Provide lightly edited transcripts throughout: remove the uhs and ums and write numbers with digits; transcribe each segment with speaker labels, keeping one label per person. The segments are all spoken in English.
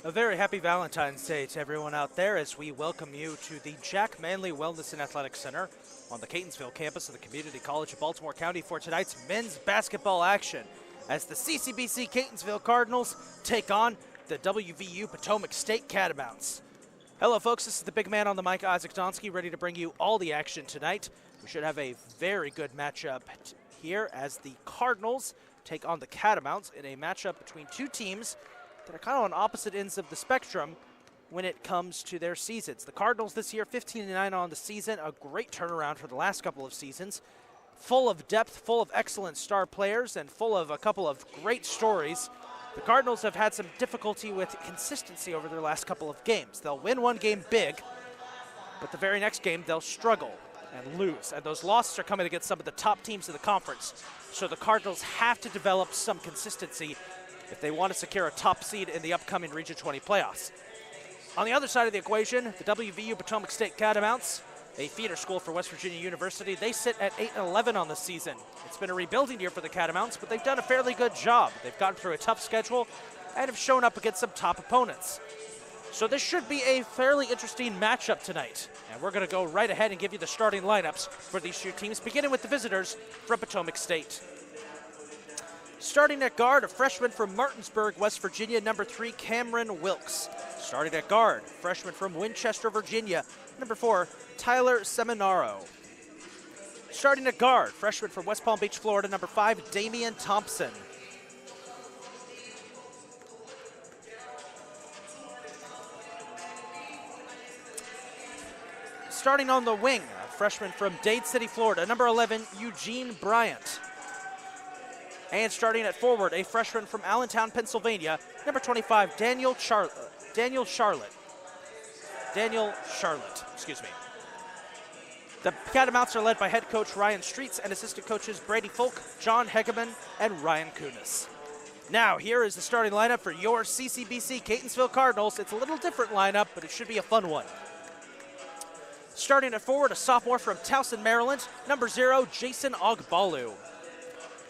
Speaker 1: A very happy Valentine's Day to everyone out there as we welcome you to the Jack Manley Wellness and Athletic Center on the Catonsville campus of the Community College of Baltimore County for tonight's men's basketball action as the CCBC Catonsville Cardinals take on the WVU Potomac State Catamounts. Hello folks, this is the big man on the mic, Isaac Donsky, ready to bring you all the action tonight. We should have a very good matchup here as the Cardinals take on the Catamounts in a matchup between two teams that are kind of on opposite ends of the spectrum when it comes to their seasons. The Cardinals this year, 15-9 on the season, a great turnaround for the last couple of seasons. Full of depth, full of excellent star players, and full of a couple of great stories. The Cardinals have had some difficulty with consistency over their last couple of games. They'll win one game big, but the very next game they'll struggle and lose. And those losses are coming against some of the top teams in the conference. So the Cardinals have to develop some consistency if they want to secure a top seed in the upcoming Region 20 playoffs. On the other side of the equation, the WVU Potomac State Catamounts, a feeder school for West Virginia University, they sit at 8-11 on the season. It's been a rebuilding year for the Catamounts, but they've done a fairly good job. They've gotten through a tough schedule and have shown up against some top opponents. So this should be a fairly interesting matchup tonight. And we're going to go right ahead and give you the starting lineups for these two teams, beginning with the visitors from Potomac State. Starting at guard, a freshman from Martinsburg, West Virginia, number 3, Cameron Wilkes. Starting at guard, freshman from Winchester, Virginia, number 4, Tyler Seminaro. Starting at guard, freshman from West Palm Beach, Florida, number 5, Damian Thompson. Starting on the wing, a freshman from Dade City, Florida, number 11, Eugene Bryant. And starting at forward, a freshman from Allentown, Pennsylvania, number 25, Daniel Charlotte. The Catamounts are led by head coach Ryan Streets and assistant coaches Brady Folk, John Hegeman, and Ryan Kunis. Now, here is the starting lineup for your CCBC Catonsville Cardinals. It's a little different lineup, but it should be a fun one. Starting at forward, a sophomore from Towson, Maryland, number 0, Jason Ogbalu.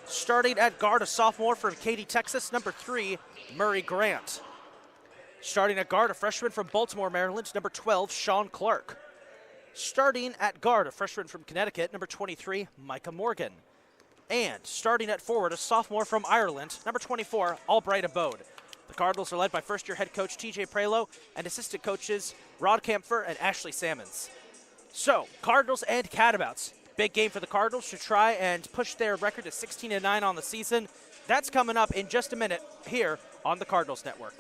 Speaker 1: Starting at guard, a sophomore from Katy, Texas, number 3, Murray Grant. Starting at guard, a freshman from Baltimore, Maryland, number 12, Sean Clark. Starting at guard, a freshman from Connecticut, number 23, Micah Morgan. And starting at forward, a sophomore from Ireland, number 24, Albright Abode. The Cardinals are led by first-year head coach TJ Prelo and assistant coaches Rod Kampfer and Ashley Sammons. So, Cardinals and Catamounts. Big game for the Cardinals to try and push their record to 16-9 on the season. That's coming up in just a minute here on the Cardinals Network.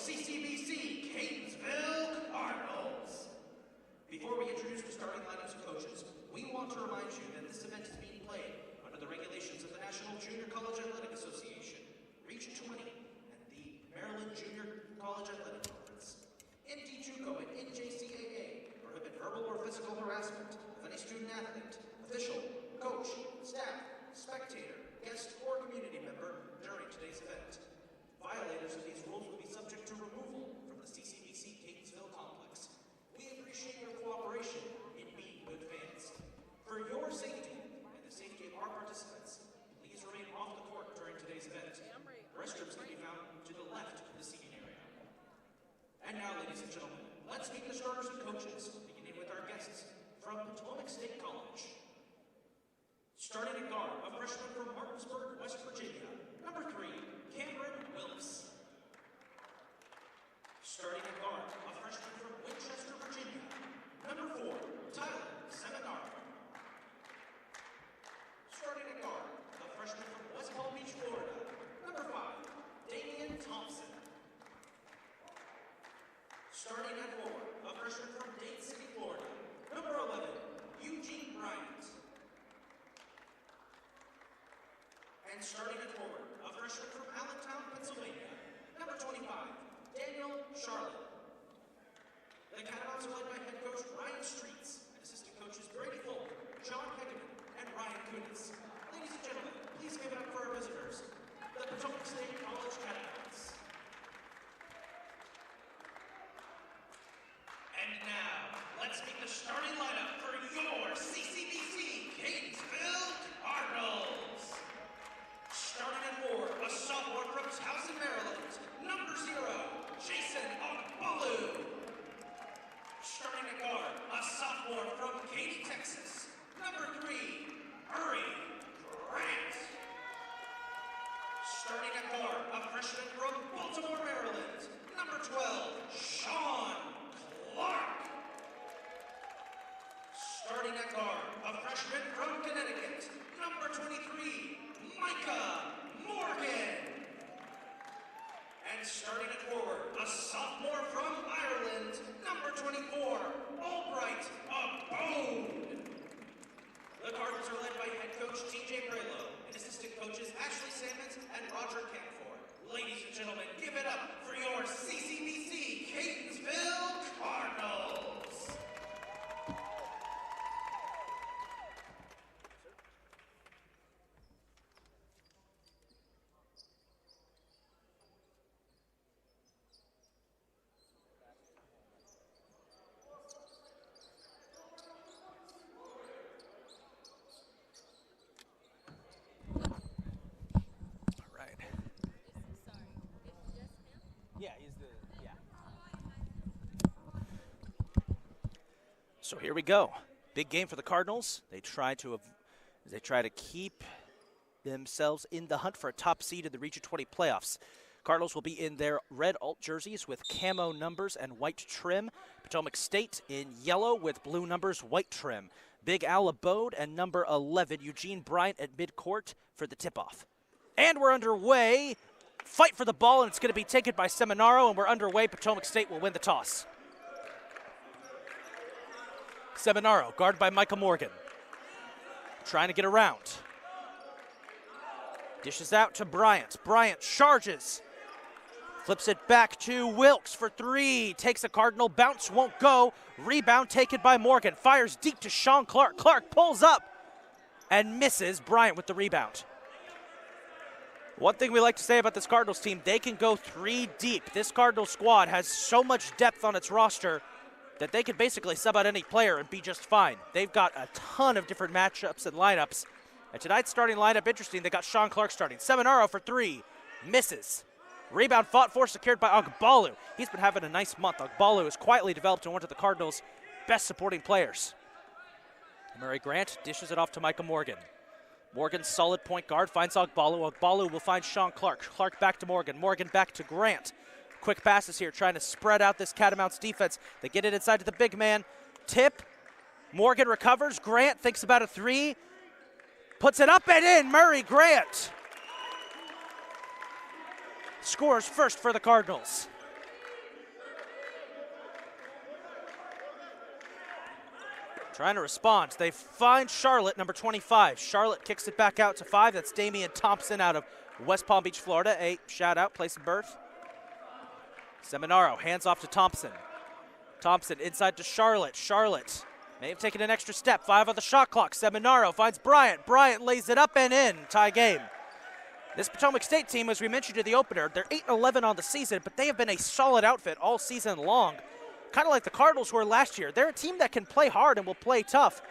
Speaker 2: CCBC Catonsville Cardinals. Before we introduce the starting lineups of coaches, we want to remind you that this event is being played under the regulations of the National Junior College Athletic Association, Region 20, and the Maryland Junior College Athletic Conference. NDJUCO and NJCAA prohibit verbal or physical harassment of any student athlete, official, coach, staff, spectator, guest, or community member during today's event. Violators of these rules will be subject to removal from the CCBC Catonsville complex. We appreciate your cooperation in being good fans. For your safety and the safety of our participants, please remain off the court during today's event. Restrooms can be found to the left of the seating area. And now, ladies and gentlemen, let's meet the starters and coaches, beginning with our guests from Potomac State College. Starting at guard, a freshman from Martinsburg, West Virginia, number 3, Cameron Willis. Starting at guard, a freshman from Winchester, Virginia, number 4, Tyler Seminaro. Starting at guard, a freshman from West Palm Beach, Florida, number 5, Damian Thompson. Starting at forward, a freshman from Dade City, Florida, number 11, Eugene Bryant. And starting at forward, a freshman from Allentown, Pennsylvania, number 25, Daniel Charlotte. The Catamounts are led by head coach Ryan Streets and assistant coaches Brady Folk, John Hegeman, and Ryan Kunis. Ladies and gentlemen, please give it up for our visitors, the Potomac State College Catamounts. And now, let's meet the starting lineup for your CCBC Catonsville Cardinals. Starting at forward, a sophomore from Towson, Maryland, number 0, Jason Ogbalu. Starting at guard, a sophomore from Katy, Texas, number 3, Murray Grant. Starting at guard, a freshman from Baltimore, Maryland, number 12, Sean Clark. Starting at guard, a freshman from Connecticut, number 23, Micah Morgan. And starting at forward, a sophomore from Ireland, number 24, Albright Abode. The Cardinals are led by head coach TJ Braylow and assistant coaches Ashley Sammons and Roger Camphor. Ladies and gentlemen, give it up for your CCBC Catonsville Cardinals.
Speaker 1: So here we go. Big game for the Cardinals. They try to keep themselves in the hunt for a top seed in the Region 20 playoffs. Cardinals will be in their red alt jerseys with camo numbers and white trim. Potomac State in yellow with blue numbers, white trim. Big Al Abode and number 11, Eugene Bryant at midcourt for the tip-off. And we're underway. Fight for the ball, and it's going to be taken by Seminaro, and we're underway. Potomac State will win the toss. Seminaro, guarded by Michael Morgan. Trying to get around. Dishes out to Bryant. Bryant charges. Flips it back to Wilkes for 3. Takes a Cardinal bounce, won't go. Rebound taken by Morgan. Fires deep to Sean Clark. Clark pulls up and misses. Bryant with the rebound. One thing we like to say about this Cardinals team, they can go 3 deep. This Cardinals squad has so much depth on its roster that they can basically sub out any player and be just fine. They've got a ton of different matchups and lineups. And tonight's starting lineup, interesting, they got Sean Clark starting. Seminaro for 3, misses. Rebound fought for, secured by Ogbalu. He's been having a nice month. Ogbalu has quietly developed into one of the Cardinals' best supporting players. Murray Grant dishes it off to Michael Morgan. Morgan's solid point guard finds Ogbalu. Ogbalu will find Sean Clark. Clark back to Morgan. Morgan back to Grant. Quick passes here, trying to spread out this Catamounts defense. They get it inside to the big man. Tip. Morgan recovers. Grant thinks about a 3. Puts it up and in. Murray Grant scores first for the Cardinals. Trying to respond. They find Charlotte, number 25. Charlotte kicks it back out to 5. That's Damian Thompson out of West Palm Beach, Florida. A shout out, place of birth. Seminaro hands off to Thompson. Thompson inside to Charlotte. Charlotte may have taken an extra step. 5 on the shot clock. Seminaro finds Bryant. Bryant lays it up and in. Tie game. This Potomac State team, as we mentioned in the opener, they're 8-11 on the season, but they have been a solid outfit all season long. Kind of like the Cardinals were last year. They're a team that can play hard and will play tough.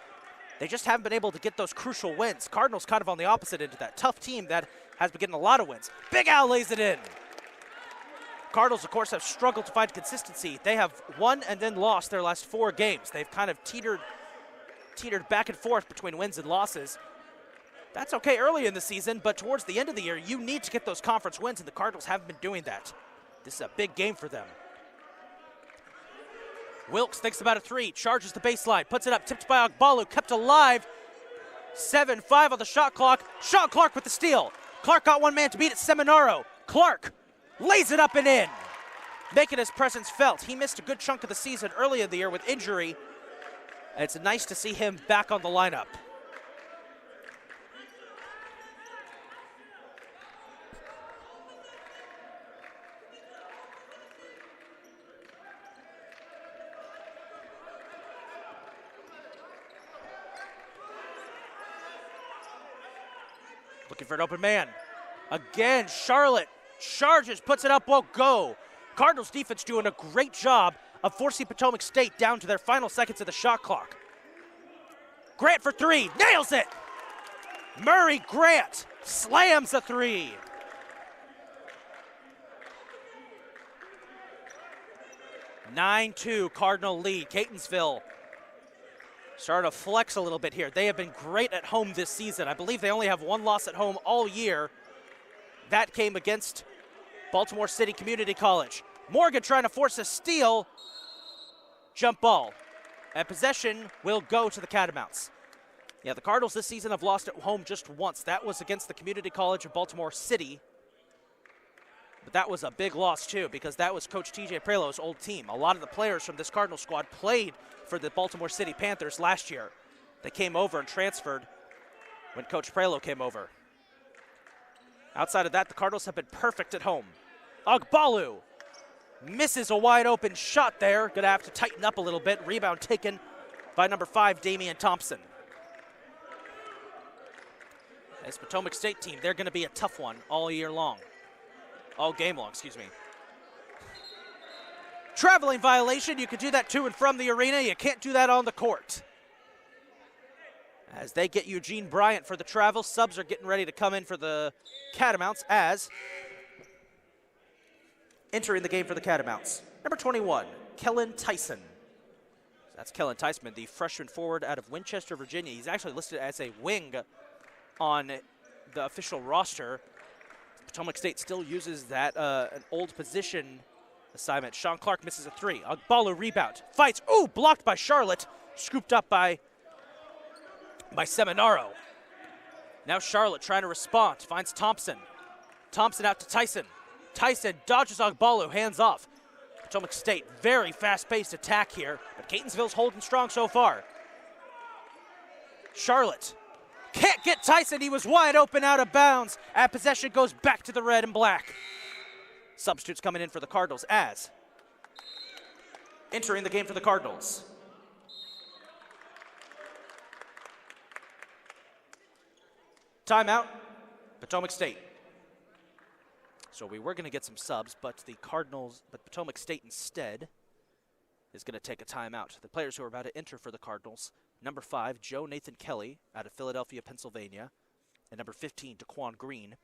Speaker 1: They just haven't been able to get those crucial wins. Cardinals kind of on the opposite end of that. Tough team that has been getting a lot of wins. Big Al lays it in. Cardinals, of course, have struggled to find consistency. They have won and then lost their last 4 games. They've kind of teetered back and forth between wins and losses. That's okay early in the season, but towards the end of the year, you need to get those conference wins, and the Cardinals haven't been doing that. This is a big game for them. Wilkes thinks about a 3, charges the baseline, puts it up, tipped by Ogbalu, kept alive. 7-5 on the shot clock. Sean Clark with the steal. Clark got one man to beat it, Seminaro. Clark lays it up and in, making his presence felt. He missed a good chunk of the season early in the year with injury, and it's nice to see him back on the lineup. Looking for an open man. Again, Charlotte charges, puts it up, won't go. Cardinals defense doing a great job of forcing Potomac State down to their final seconds of the shot clock. Grant for 3, nails it. Murray Grant slams a 3. (9-2) Cardinal lead. Catonsville starting to flex a little bit here. They have been great at home this season. I believe they only have 1 loss at home all year. That came against Baltimore City Community College. Morgan trying to force a steal. Jump ball. And possession will go to the Catamounts. Yeah, the Cardinals this season have lost at home just once. That was against the Community College of Baltimore City. But that was a big loss too, because that was Coach TJ Prelo's old team. A lot of the players from this Cardinal squad played for the Baltimore City Panthers last year. They came over and transferred when Coach Prelo came over. Outside of that, the Cardinals have been perfect at home. Ogbalu misses a wide open shot there. Gonna have to tighten up a little bit. Rebound taken by number 5, Damian Thompson. This Potomac State team, they're gonna be a tough one all year long. All game long, excuse me. Traveling violation, you can do that to and from the arena. You can't do that on the court. As they get Eugene Bryant for the travel, subs are getting ready to come in for the Catamounts as entering the game for the Catamounts. Number 21, Kellen Tyson. That's Kellen Tyson, the freshman forward out of Winchester, Virginia. He's actually listed as a wing on the official roster. Potomac State still uses that an old position assignment. Sean Clark misses a 3. Ogbalu rebound. Fights. Ooh, blocked by Charlotte. Scooped up by Seminaro. Now Charlotte trying to respond. Finds Thompson. Thompson out to Tyson. Tyson dodges Ogbalu. Hands off. Potomac State, very fast-paced attack here, but Catonsville's holding strong so far. Charlotte can't get Tyson. He was wide open out of bounds. And possession goes back to the red and black. Substitutes coming in for the Cardinals as entering the game for the Cardinals. Timeout, Potomac State. So we were going to get some subs, but Potomac State instead is going to take a timeout. The players who are about to enter for the Cardinals: number 5, Joe Nathan Kelly out of Philadelphia, Pennsylvania, and number 15, Daquan Green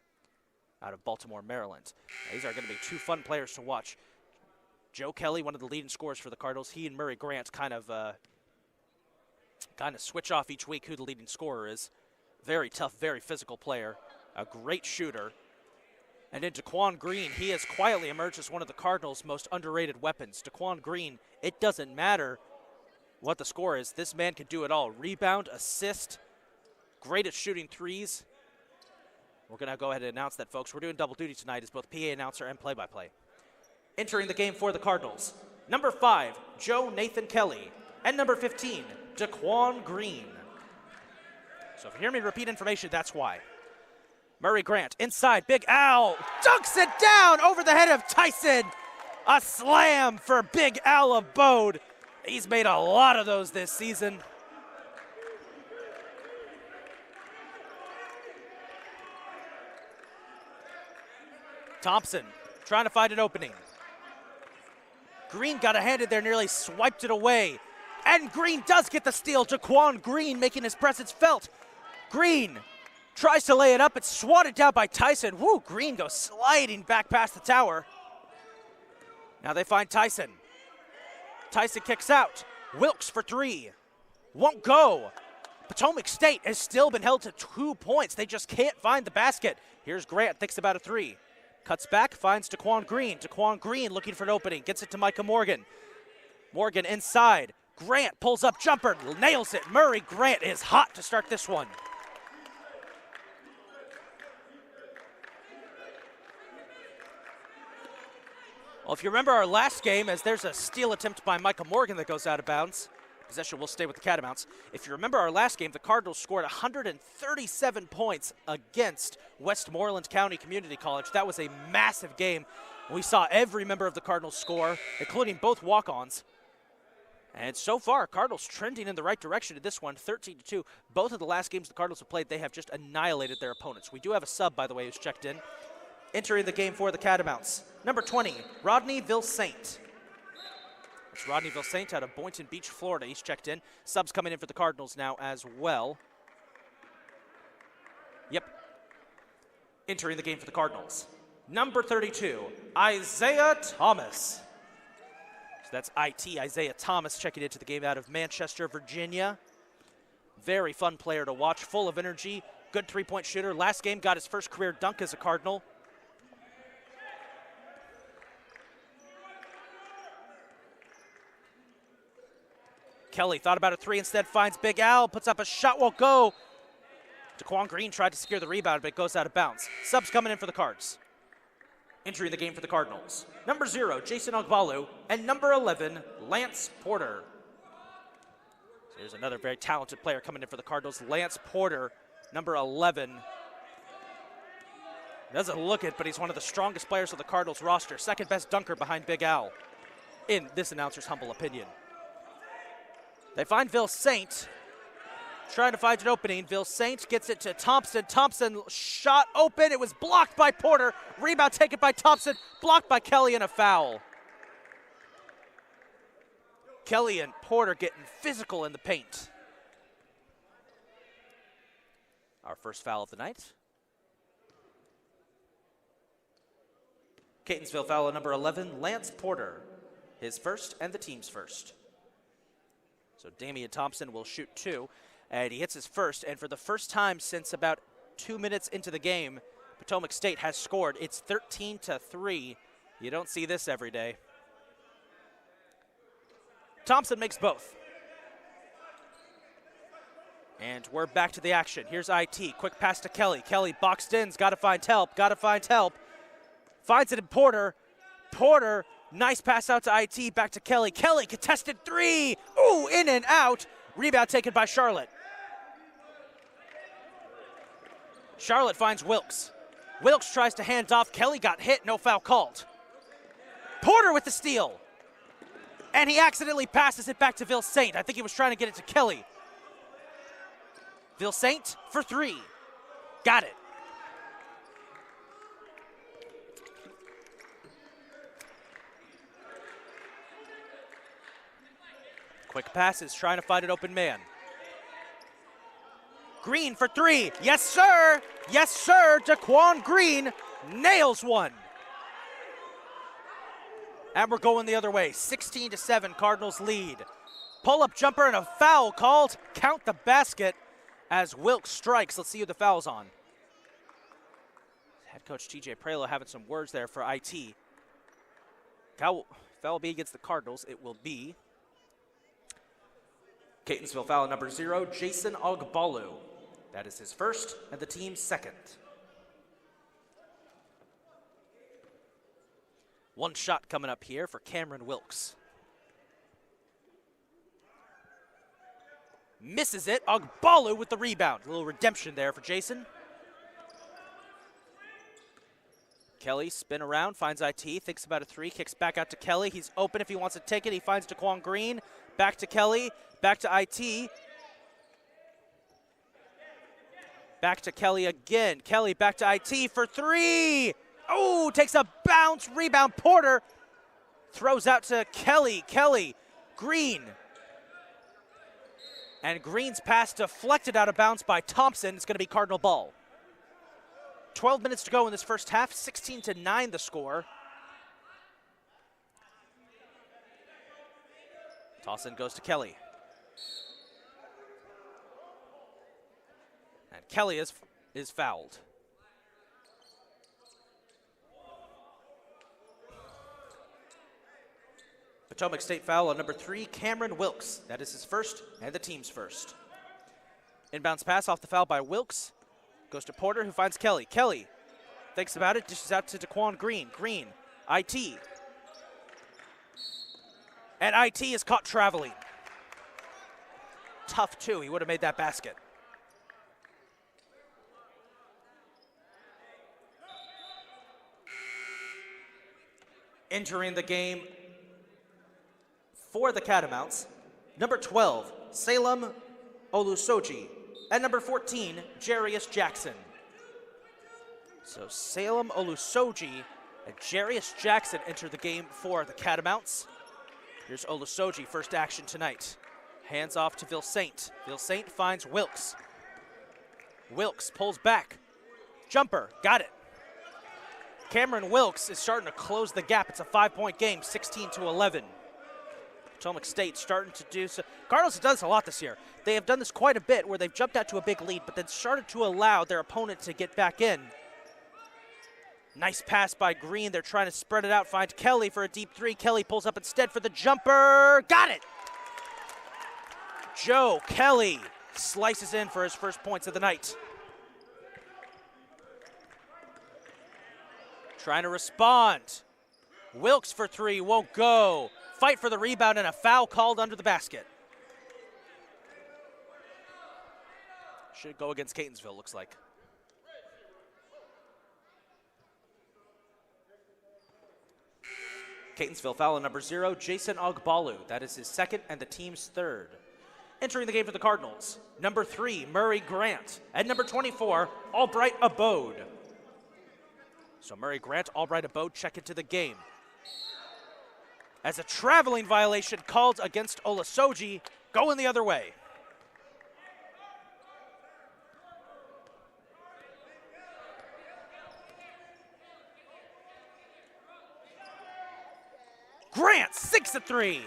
Speaker 1: out of Baltimore, Maryland. Now, these are going to be 2 fun players to watch. Joe Kelly, one of the leading scorers for the Cardinals. He and Murray Grant kind of switch off each week who the leading scorer is. Very tough, very physical player, a great shooter. And then Daquan Green, he has quietly emerged as one of the Cardinals' most underrated weapons. Daquan Green, it doesn't matter what the score is. This man can do it all. Rebound, assist, great at shooting threes. We're going to go ahead and announce that, folks. We're doing double duty tonight as both PA announcer and play-by-play. Entering the game for the Cardinals: number 5, Joe Nathan Kelly, and number 15, DeQuan Green. So if you hear me repeat information, that's why. Murray Grant inside, Big Al dunks it down over the head of Tyson. A slam for Big Al Abode. He's made a lot of those this season. Thompson trying to find an opening. Green got a hand in there, nearly swiped it away. And Green does get the steal. DeQuan Green making his presence felt. Green tries to lay it up. It's swatted down by Tyson. Woo, Green goes sliding back past the tower. Now they find Tyson. Tyson kicks out. Wilkes for three. Won't go. Potomac State has still been held to 2 points. They just can't find the basket. Here's Grant, thinks about a three. Cuts back, finds DeQuan Green. DeQuan Green looking for an opening. Gets it to Micah Morgan. Morgan inside. Grant pulls up jumper, nails it. Murray Grant is hot to start this one. Well, if you remember our last game, as there's a steal attempt by Micah Morgan that goes out of bounds. Possession will stay with the Catamounts. If you remember our last game, the Cardinals scored 137 points against Westmoreland County Community College. That was a massive game. We saw every member of the Cardinals score, including both walk-ons. And so far, Cardinals trending in the right direction in this one, 13-2. Both of the last games the Cardinals have played, they have just annihilated their opponents. We do have a sub, by the way, who's checked in. Entering the game for the Catamounts, number 20, Rodney Vilsaint. It's Rodney Vilsaint out of Boynton Beach, Florida. He's checked in. Subs coming in for the Cardinals now as well. Yep. Entering the game for the Cardinals, number 32, Isaiah Thomas. So that's IT, Isaiah Thomas, checking into the game out of Manchester, Virginia. Very fun player to watch, full of energy, good three-point shooter. Last game got his first career dunk as a Cardinal. Kelly thought about a three, instead finds Big Al, puts up a shot, won't go. DeQuan Green tried to secure the rebound, but it goes out of bounds. Subs coming in for the Cards. Entering the game for the Cardinals, number 0, Jason Ogbalu, and number 11, Lance Porter. So here's another very talented player coming in for the Cardinals, Lance Porter, number 11. Doesn't look it, but he's one of the strongest players of the Cardinals roster, second best dunker behind Big Al, in this announcer's humble opinion. They find Vilsaint, trying to find an opening. Vilsaint gets it to Thompson. Thompson shot open. It was blocked by Porter. Rebound taken by Thompson, blocked by Kelly, and a foul. Kelly and Porter getting physical in the paint. Our first foul of the night. Catonsville foul at number 11, Lance Porter. His first and the team's first. So Damian Thompson will shoot two, and he hits his first. And for the first time since about 2 minutes into the game, Potomac State has scored. It's 13-3. You don't see this every day. Thompson makes both. And we're back to the action. Here's IT. Quick pass to Kelly. Kelly boxed in. Got to find help. Got to find help. Finds it in Porter. Porter. Nice pass out to IT, back to Kelly. Kelly, contested three. Ooh, in and out. Rebound taken by Charlotte. Charlotte finds Wilkes. Wilkes tries to hand off. Kelly got hit, no foul called. Porter with the steal. And he accidentally passes it back to Vilsaint. I think he was trying to get it to Kelly. Vilsaint for three. Got it. Quick passes, trying to find an open man. Green for three. Yes, sir. Yes, sir. DeQuan Green nails one. And we're going the other way. 16-7, Cardinals lead. Pull-up jumper and a foul called. Count the basket as Wilkes strikes. Let's see who the foul's on. Head coach TJ Prelo having some words there for IT. Foul will be against the Cardinals. It will be Catonsville foul number 0, Jason Ogbalu. That is his first and the team's second. One shot coming up here for Cameron Wilkes. Misses it. Ogbalu with the rebound. A little redemption there for Jason. Kelly spin around, finds IT, thinks about a three, kicks back out to Kelly. He's open if he wants to take it. He finds Daquan Green. Back to Kelly, back to IT. Back to Kelly again. Kelly back to IT for three. Oh, takes a bounce, rebound. Porter throws out to Kelly. Kelly, Green. And Green's pass deflected out of bounds by Thompson. It's going to be Cardinal ball. 12 minutes to go in this first half, 16-9 the score. Toss in goes to Kelly. And Kelly is fouled. Potomac State foul on number 3, Cameron Wilkes. That is his first and the team's first. Inbounds pass off the foul by Wilkes. Goes to Porter, who finds Kelly. Kelly thinks about it, dishes out to Daquan Green. Green, IT. And IT is caught traveling. Tough, too. He would have made that basket. Entering the game for the Catamounts, number 12, Salem Olusoji. At number 14, Jarius Jackson. So Salem Olusoji and Jarius Jackson enter the game for the Catamounts. Here's Olusoji, first action tonight. Hands off to Vilsaint. Vilsaint finds Wilkes. Wilkes pulls back. Jumper, got it. Cameron Wilkes is starting to close the gap. It's a 5-point game, 16-11. Potomac State starting to do so. Cardinals have done this a lot this year. They have done this quite a bit where they've jumped out to a big lead, but then started to allow their opponent to get back in. Nice pass by Green. They're trying to spread it out, find Kelly for a deep three. Kelly pulls up instead for the jumper. Got it! Joe Kelly slices in for his first points of the night. Trying to respond. Wilkes for three, won't go. Fight for the rebound and a foul called under the basket. Should go against Catonsville, looks like. Catonsville foul on number 0, Jason Ogbalu. That is his second and the team's third. Entering the game for the Cardinals, number 3, Murray Grant. And number 24, Albright Abode. So Murray Grant, Albright Abode check into the game. As a traveling violation called against Olusoji, going the other way. Grant, 6-3.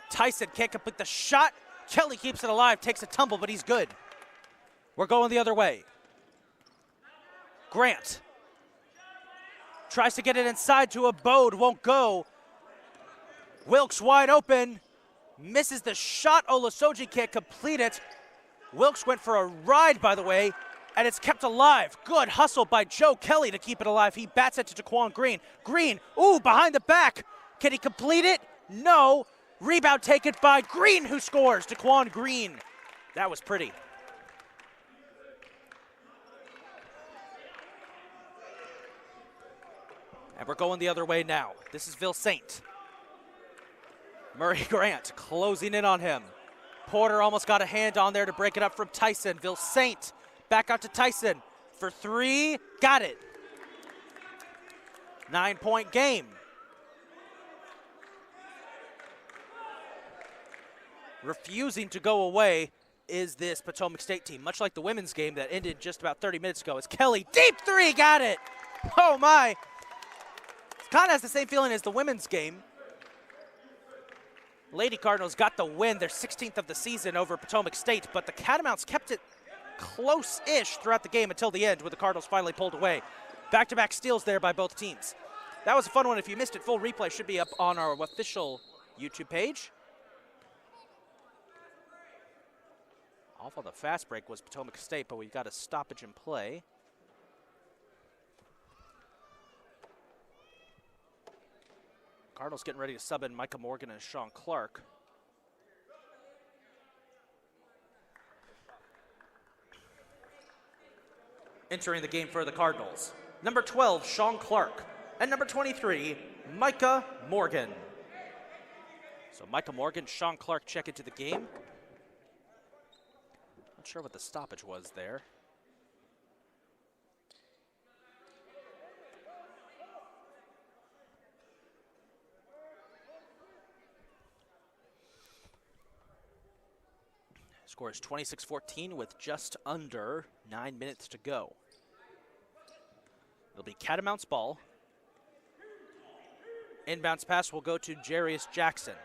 Speaker 1: Tyson can't complete the shot. Kelly keeps it alive, takes a tumble, but he's good. We're going the other way. Grant tries to get it inside to Abode, won't go. Wilkes wide open, misses the shot. Olusoji can't complete it. Wilkes went for a ride, by the way, and it's kept alive. Good hustle by Joe Kelly to keep it alive. He bats it to Daquan Green. Green, ooh, behind the back. Can he complete it? No. Rebound taken by Green, who scores. Daquan Green. That was pretty. And we're going the other way now. This is Vilsaint. Murray Grant closing in on him. Porter almost got a hand on there to break it up from Tyson. Vilsaint back out to Tyson for three. Got it. 9-point game. Refusing to go away is this Potomac State team, much like the women's game that ended just about 30 minutes ago. It's Kelly, deep three, got it. Oh my. It kind of has the same feeling as the women's game. Lady Cardinals got the win, their 16th of the season over Potomac State, but the Catamounts kept it close-ish throughout the game until the end, where the Cardinals finally pulled away. Back-to-back steals there by both teams. That was a fun one. If you missed it, full replay should be up on our official YouTube page. Off on the fast break was Potomac State, but we got a stoppage in play. Cardinals getting ready to sub in Micah Morgan and Sean Clark. Entering the game for the Cardinals, number 12, Sean Clark, and number 23, Micah Morgan. So Micah Morgan, Sean Clark check into the game. Not sure what the stoppage was there. Score is 26-14 with just under 9 minutes to go. It'll be Catamounts ball. Inbounds pass will go to Jarius Jackson.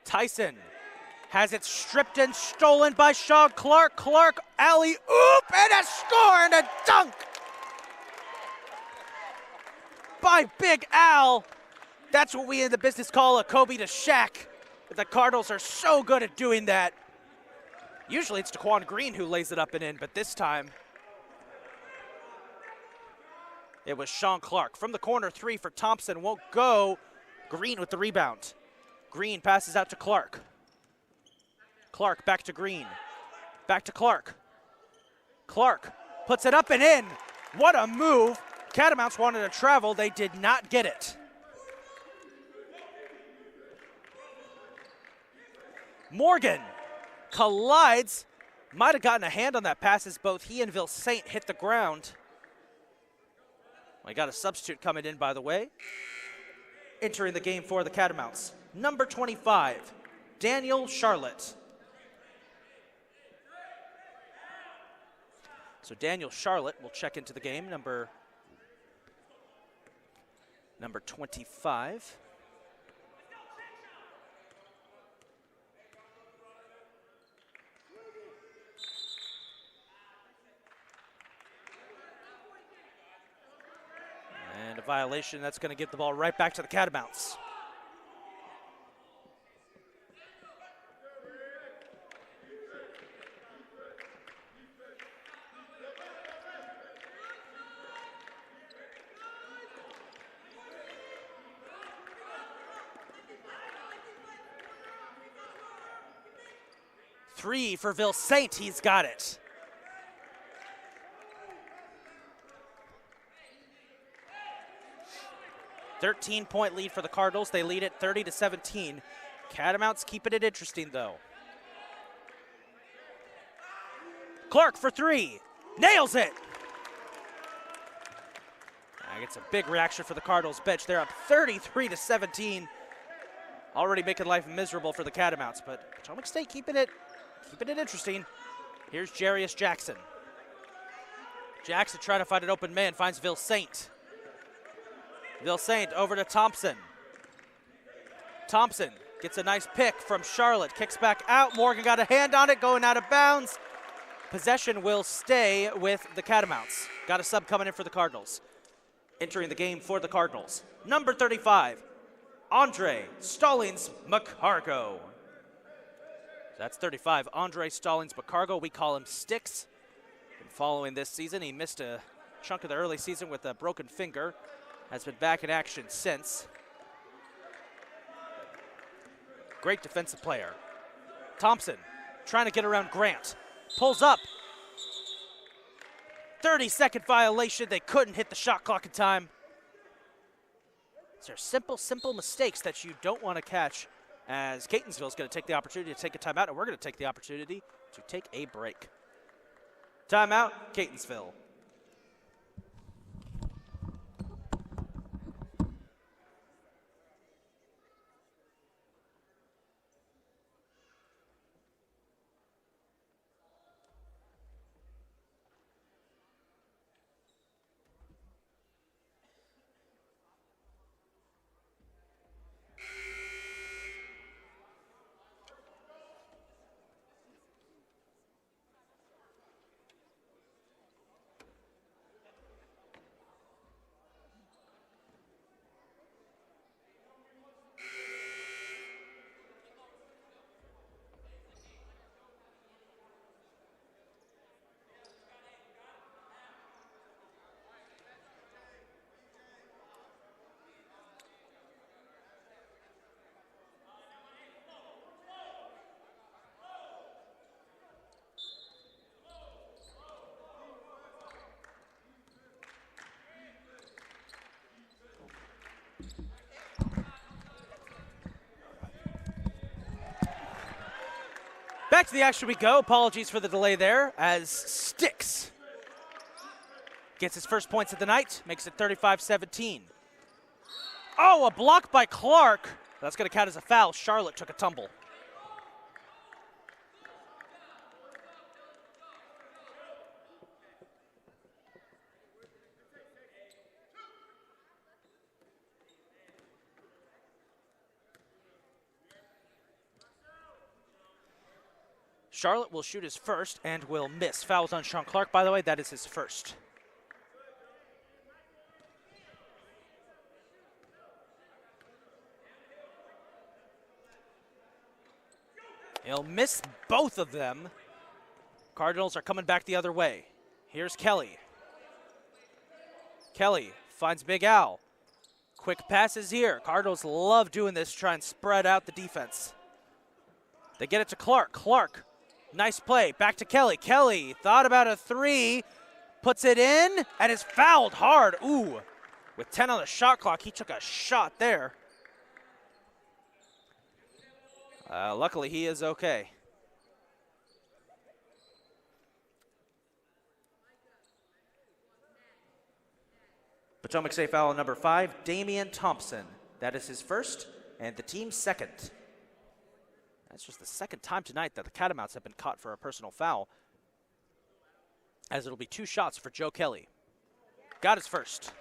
Speaker 1: Tyson has it stripped and stolen by Sean Clark. Clark, alley-oop, and a score and a dunk by Big Al. That's what we in the business call a Kobe to Shaq. But the Cardinals are so good at doing that. Usually it's Daquan Green who lays it up and in, but this time it was Sean Clark. From the corner, three for Thompson, won't go. Green with the rebound. Green passes out to Clark. Clark back to Green. Back to Clark. Clark puts it up and in. What a move. Catamounts wanted to travel. They did not get it. Morgan collides. Might have gotten a hand on that pass as both he and Ville Saint hit the ground. We got a substitute coming in, by the way. Entering the game for the Catamounts, number 25, Daniel Charlotte. So Daniel Charlotte will check into the game, number 25. And a violation that's going to get the ball right back to the Catamounts. Three for Ville Saint, he's got it. .13 lead for the Cardinals. They lead it 30-17. Catamounts keeping it interesting, though. Clark for three. Nails it. Gets a big reaction for the Cardinals bench. They're up 33-17. Already making life miserable for the Catamounts, but Potomac State keeping it interesting. Here's Jarius Jackson. Jackson trying to find an open man, finds Ville Saint. Ville Saint over to Thompson. Thompson gets a nice pick from Charlotte, kicks back out. Morgan got a hand on it, going out of bounds. Possession will stay with the Catamounts. Got a sub coming in for the Cardinals. Entering the game for the Cardinals, number 35, Andre Stallings McCargo. That's 35, Andre Stallings McCargo. We call him Sticks. Been following this season, he missed a chunk of the early season with a broken finger. Has been back in action since. Great defensive player. Thompson trying to get around Grant. Pulls up. 30-second violation. They couldn't hit the shot clock in time. These are simple mistakes that you don't want to catch, as Catonsville is going to take the opportunity to take a timeout, and we're going to take the opportunity to take a break. Timeout, Catonsville. Back to the action we go. Apologies for the delay there as Sticks gets his first points of the night, makes it 35-17. Oh, a block by Clark. That's going to count as a foul. Charlotte took a tumble. Charlotte will shoot his first and will miss. Fouls on Sean Clark, by the way. That is his first. He'll miss both of them. Cardinals are coming back the other way. Here's Kelly. Kelly finds Big Al. Quick passes here. Cardinals love doing this, try and spread out the defense. They get it to Clark. Clark, nice play. Back to Kelly. Kelly thought about a three, puts it in, and is fouled hard. Ooh, with 10 on the shot clock, he took a shot there. Luckily, he is okay. Potomac State foul on number 5, Damian Thompson. That is his first and the team's second. That's just the second time tonight that the Catamounts have been caught for a personal foul, as it'll be 2 shots for Joe Kelly. Got his first.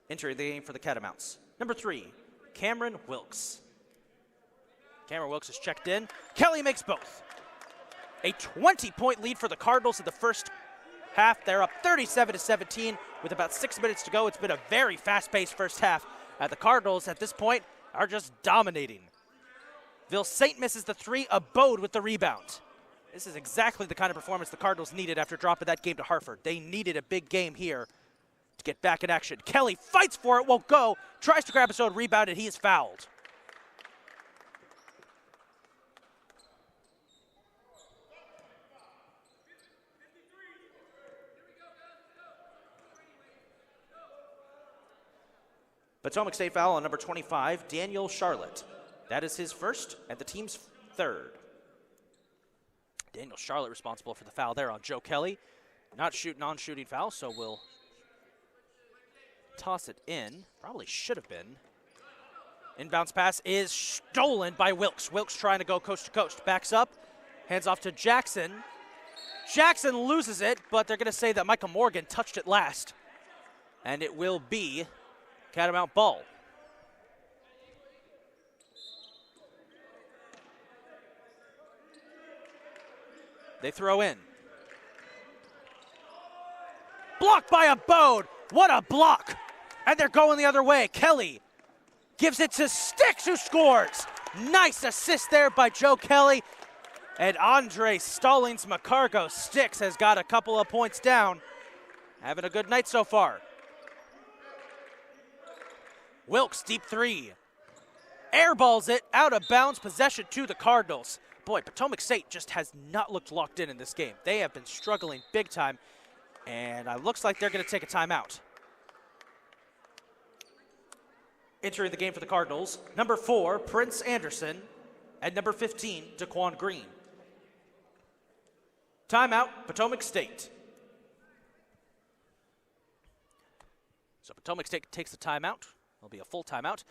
Speaker 1: Entering the game for the Catamounts. Number 3, Cameron Wilkes. Cameron Wilkes is checked in. Kelly makes both. A 20-point lead for the Cardinals in the first half. They're up 37-17 with about 6 minutes to go. It's been a very fast-paced first half. The Cardinals at this point are just dominating. Ville Saint misses the 3, Abode with the rebound. This is exactly the kind of performance the Cardinals needed after dropping that game to Hartford. They needed a big game here to get back in action. Kelly fights for it, won't go, tries to grab his own rebound, and he is fouled. Potomac State foul on number 25, Daniel Charlotte. That is his first and the team's third. Daniel Charlotte responsible for the foul there on Joe Kelly. Not non-shooting foul, so we'll toss it in. Probably should have been. Inbounds pass is stolen by Wilkes. Wilkes trying to go coast to coast. Backs up, hands off to Jackson. Jackson loses it, but they're going to say that Michael Morgan touched it last. And it will be Catamount ball. They throw in. Blocked by Abode. What a block. And they're going the other way. Kelly gives it to Sticks, who scores. Nice assist there by Joe Kelly. And Andre Stallings McCargo. Sticks has got a couple of points down. Having a good night so far. Wilkes, deep 3. Airballs it out of bounds, possession to the Cardinals. Boy, Potomac State just has not looked locked in this game. They have been struggling big time, and it looks like they're going to take a timeout. Entering the game for the Cardinals, number 4, Prince Anderson, and number 15, Daquan Green. Timeout, Potomac State. So Potomac State takes the timeout. It'll be a full timeout.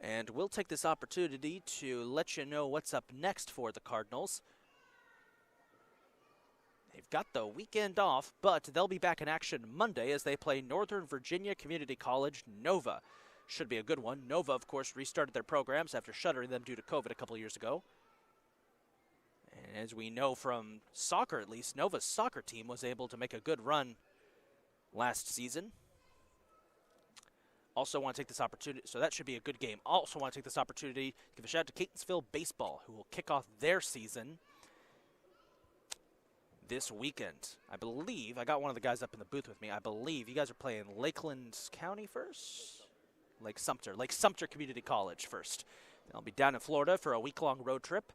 Speaker 1: And we'll take this opportunity to let you know what's up next for the Cardinals. They've got the weekend off, but they'll be back in action Monday as they play Northern Virginia Community College Nova. Should be a good one. Nova, of course, restarted their programs after shuttering them due to COVID a couple years ago. And as we know from soccer, at least, Nova's soccer team was able to make a good run last season. Also want to take this opportunity, so that should be a good game. Also want to take this opportunity to give a shout out to Catonsville Baseball, who will kick off their season this weekend. I believe, I got one of the guys up in the booth with me, I believe you guys are playing Lakeland County first? Lake Sumter Community College first. They'll be down in Florida for a week-long road trip.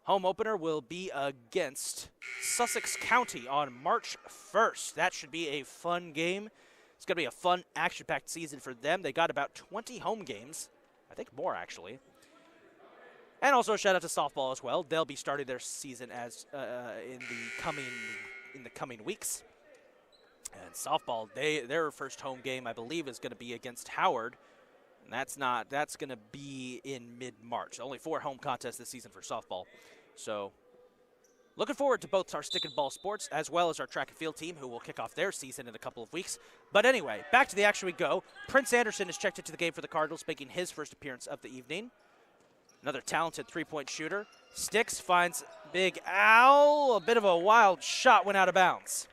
Speaker 1: Home opener will be against Sussex County on March 1st. That should be a fun game It's going to be a fun, action-packed season for them. They got about 20 home games. I think more, actually. And also a shout-out to softball as well. They'll be starting their season as in the coming weeks. And softball, their first home game, I believe, is going to be against Howard. And that's going to be in mid-March. Only 4 home contests this season for softball. So looking forward to both our stick and ball sports as well as our track and field team, who will kick off their season in a couple of weeks. But anyway, back to the action we go. Prince Anderson is checked into the game for the Cardinals, making his first appearance of the evening. Another talented three-point shooter. Sticks finds Big Al. A bit of a wild shot went out of bounds.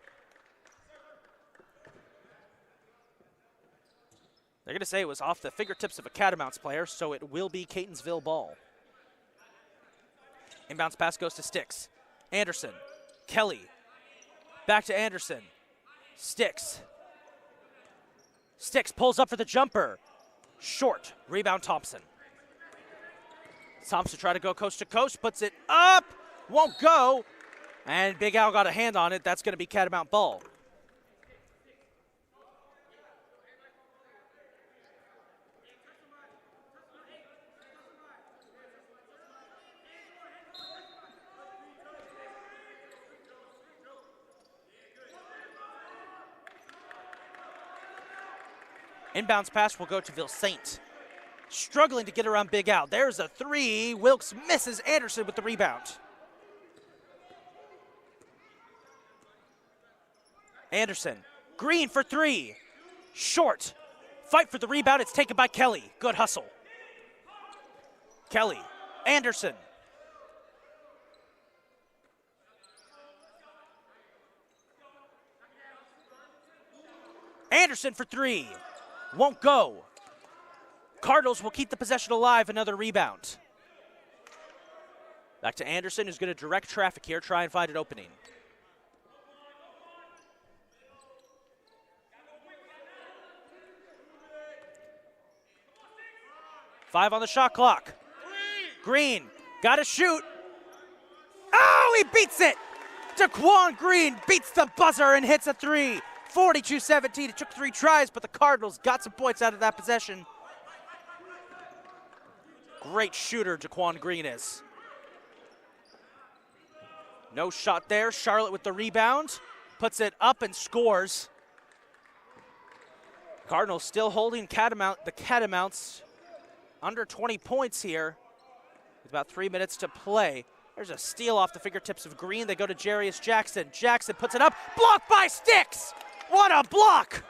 Speaker 1: They're going to say it was off the fingertips of a Catamounts player, so it will be Catonsville ball. Inbounds pass goes to Sticks. Anderson. Kelly. Back to Anderson. Sticks. Sticks pulls up for the jumper. Short. Rebound Thompson. Thompson trying to go coast to coast. Puts it up. Won't go. And Big Al got a hand on it. That's going to be Catamount ball. Inbounds pass will go to Ville Saint. Struggling to get around Big Al. There's a 3. Wilkes misses. Anderson with the rebound. Anderson. Green for 3. Short. Fight for the rebound. It's taken by Kelly. Good hustle. Kelly. Anderson. Anderson for 3. Won't go. Cardinals will keep the possession alive. Another rebound. Back to Anderson, who's going to direct traffic here, try and find an opening. Five on the shot clock. Green, got to shoot. Oh, he beats it. Daquan Green beats the buzzer and hits a 3. 42-17. It took 3 tries, but the Cardinals got some points out of that possession. Great shooter, Daquan Green is. No shot there. Charlotte with the rebound. Puts it up and scores. Cardinals still holding the Catamounts under 20 points here. With about 3 minutes to play. There's a steal off the fingertips of Green. They go to Jarius Jackson. Jackson puts it up. Blocked by Sticks. What a block!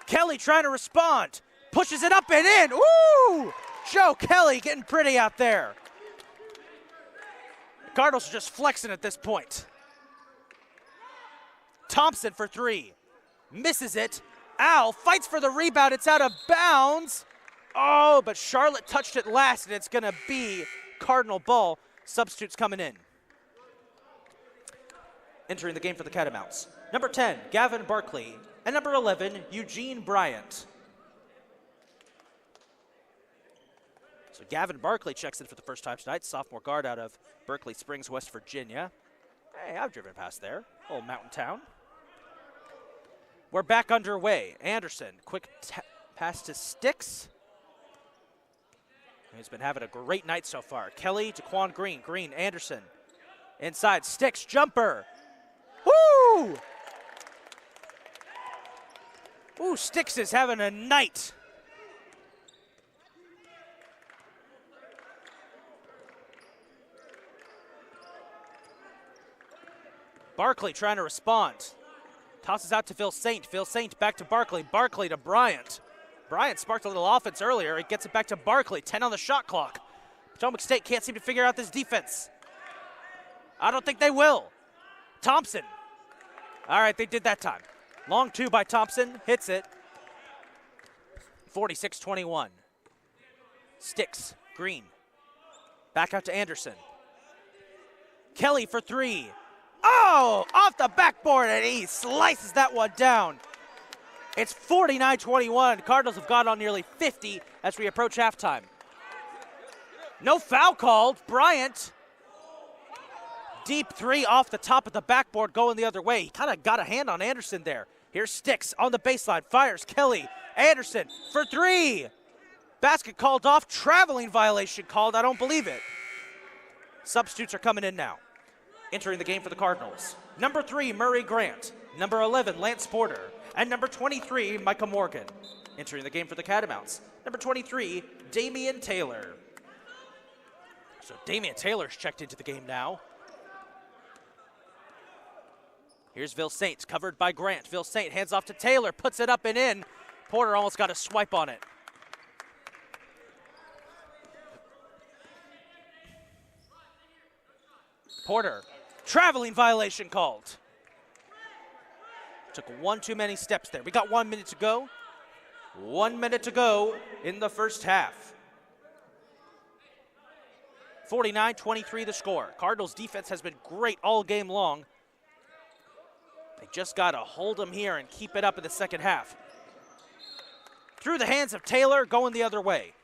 Speaker 1: Kelly trying to respond. Pushes it up and in. Ooh! Joe Kelly getting pretty out there. The Cardinals are just flexing at this point. Thompson for 3. Misses it. Al fights for the rebound. It's out of bounds. Oh, but Charlotte touched it last, and it's going to be Cardinal ball. Substitutes coming in. Entering the game for the Catamounts. Number 10, Gavin Barkley. And number 11, Eugene Bryant. So Gavin Barkley checks in for the first time tonight. Sophomore guard out of Berkeley Springs, West Virginia. Hey, I've driven past there. Old mountain town. We're back underway. Anderson, quick pass to Sticks. He's been having a great night so far. Kelly, Daquan Green. Green, Anderson. Inside, Sticks, jumper. Woo! Ooh, Sticks is having a night. Barkley trying to respond. Tosses out to Ville Saint. Ville Saint back to Barkley. Barkley to Bryant. Bryant sparked a little offense earlier. He gets it back to Barkley. 10 on the shot clock. Potomac State can't seem to figure out this defense. I don't think they will. Thompson. All right, they did that time. Long 2 by Thompson. Hits it. 46-21. Sticks. Green. Back out to Anderson. Kelly for 3. Oh, off the backboard, and he slices that one down. It's 49-21. Cardinals have got on nearly 50 as we approach halftime. No foul called. Bryant. Deep 3 off the top of the backboard going the other way. He kind of got a hand on Anderson there. Here's Sticks on the baseline, fires Kelly Anderson for three. Basket called off, traveling violation called, I don't believe it. Substitutes are coming in now. Entering the game for the Cardinals, number 3, Murray Grant, number 11, Lance Porter, and number 23, Micah Morgan. Entering the game for the Catamounts, number 23, Damian Taylor. So Damian Taylor's checked into the game now. Here's Ville-Saint, covered by Grant. Ville-Saint hands off to Taylor, puts it up and in. Porter almost got a swipe on it. Porter, traveling violation called. Took one too many steps there. We got 1 minute to go. 1 minute to go in the first half. 49-23 the score. Cardinals defense has been great all game long. They just got to hold them here and keep it up in the second half. Through the hands of Taylor, going the other way.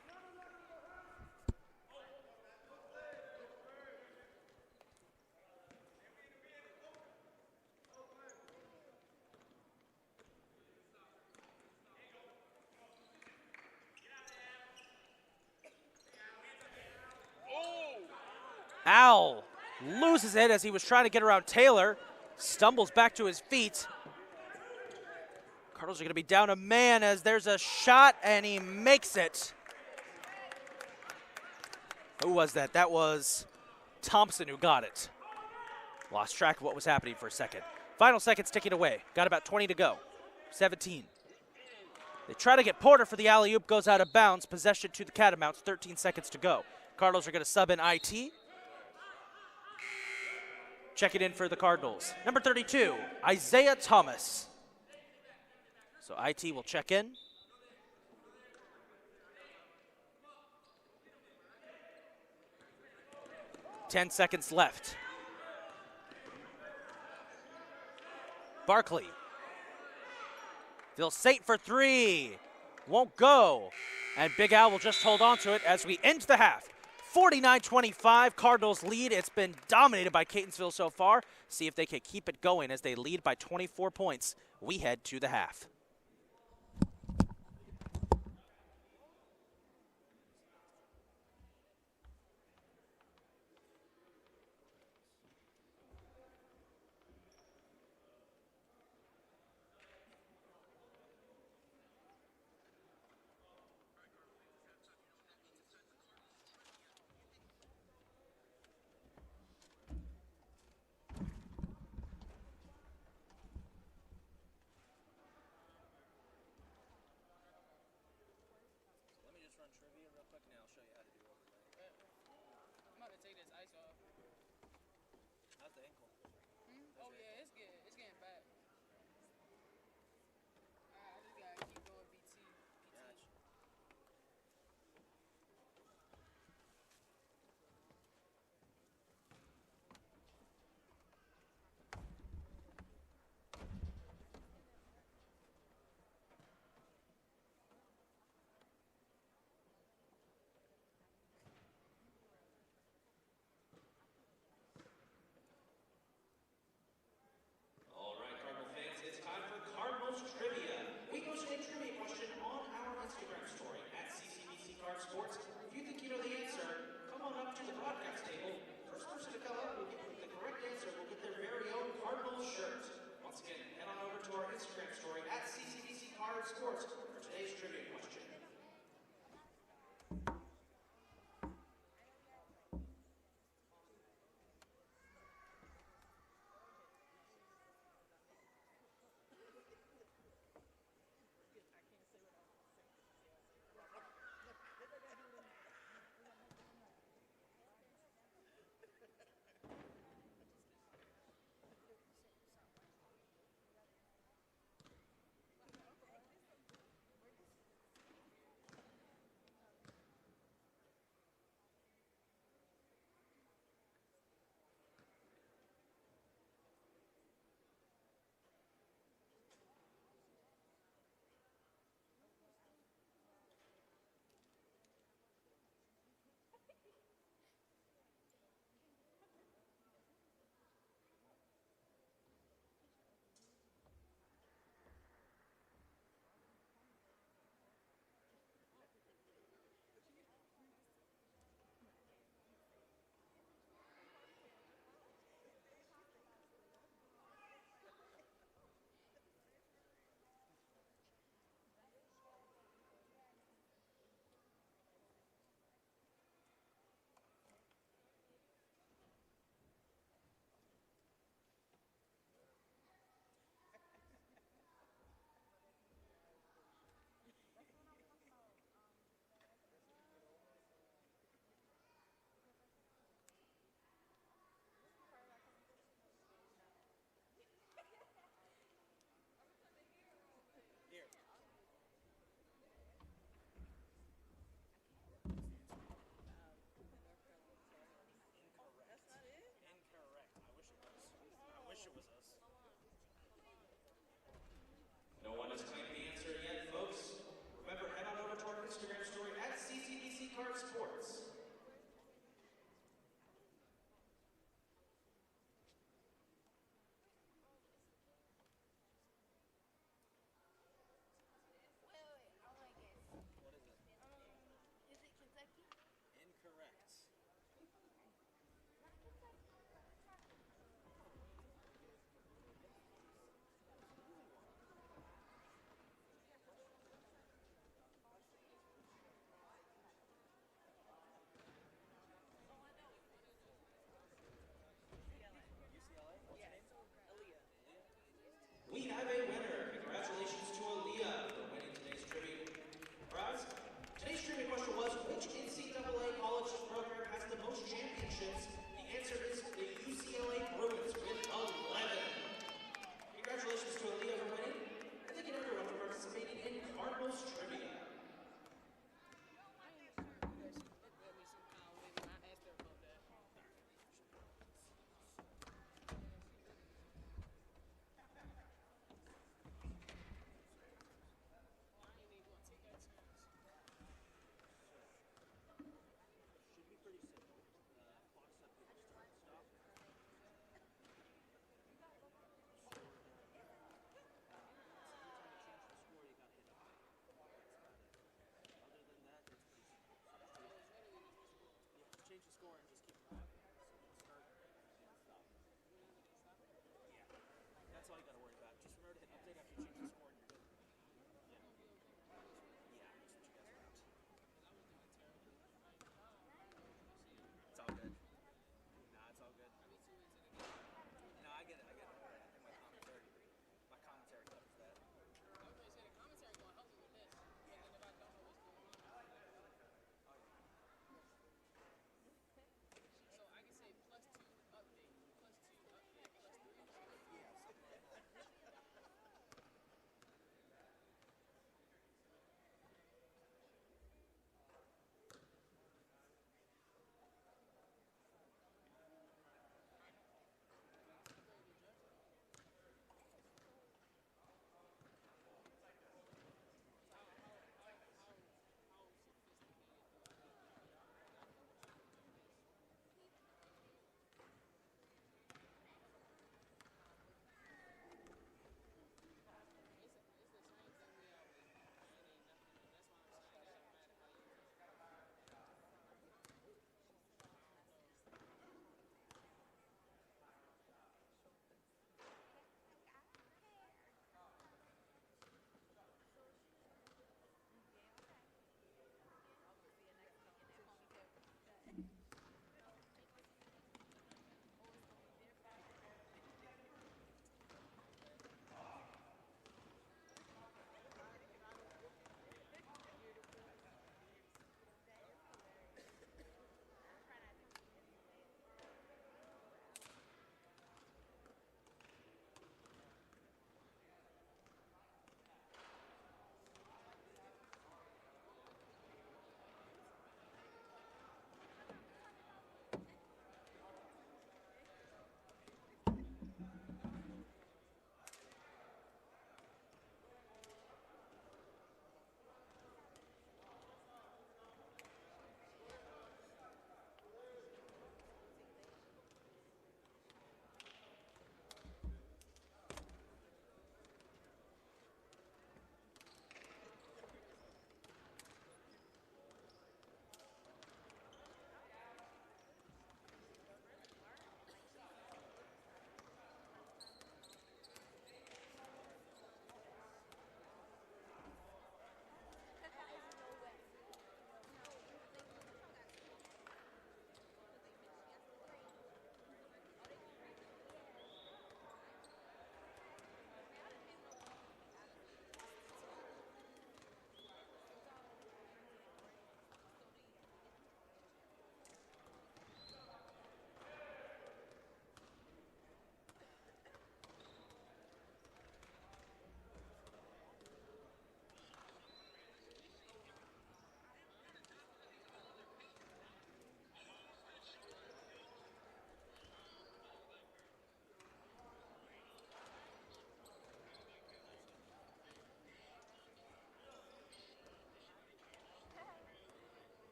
Speaker 1: Al loses it as he was trying to get around Taylor. Stumbles back to his feet. Cardinals are going to be down a man as there's a shot and he makes it. Who was that? That was Thompson who got it. Lost track of what was happening for a second. Final seconds ticking away. Got about 20 to go. 17. They try to get Porter for the alley-oop, goes out of bounds. Possession to the Catamounts, 13 seconds to go. Cardinals are going to sub in IT. Checking in for the Cardinals. Number 32, Isaiah Thomas. So IT will check in. Ten seconds left. Barkley. Ville-Saint for three. Won't go. And Big Al will just hold on to it as we end the half. 49-25, Cardinals lead. It's been dominated by Catonsville so far. See if they can keep it going as they lead by 24 points. We head to the half.
Speaker 2: Sports for today's trivia question.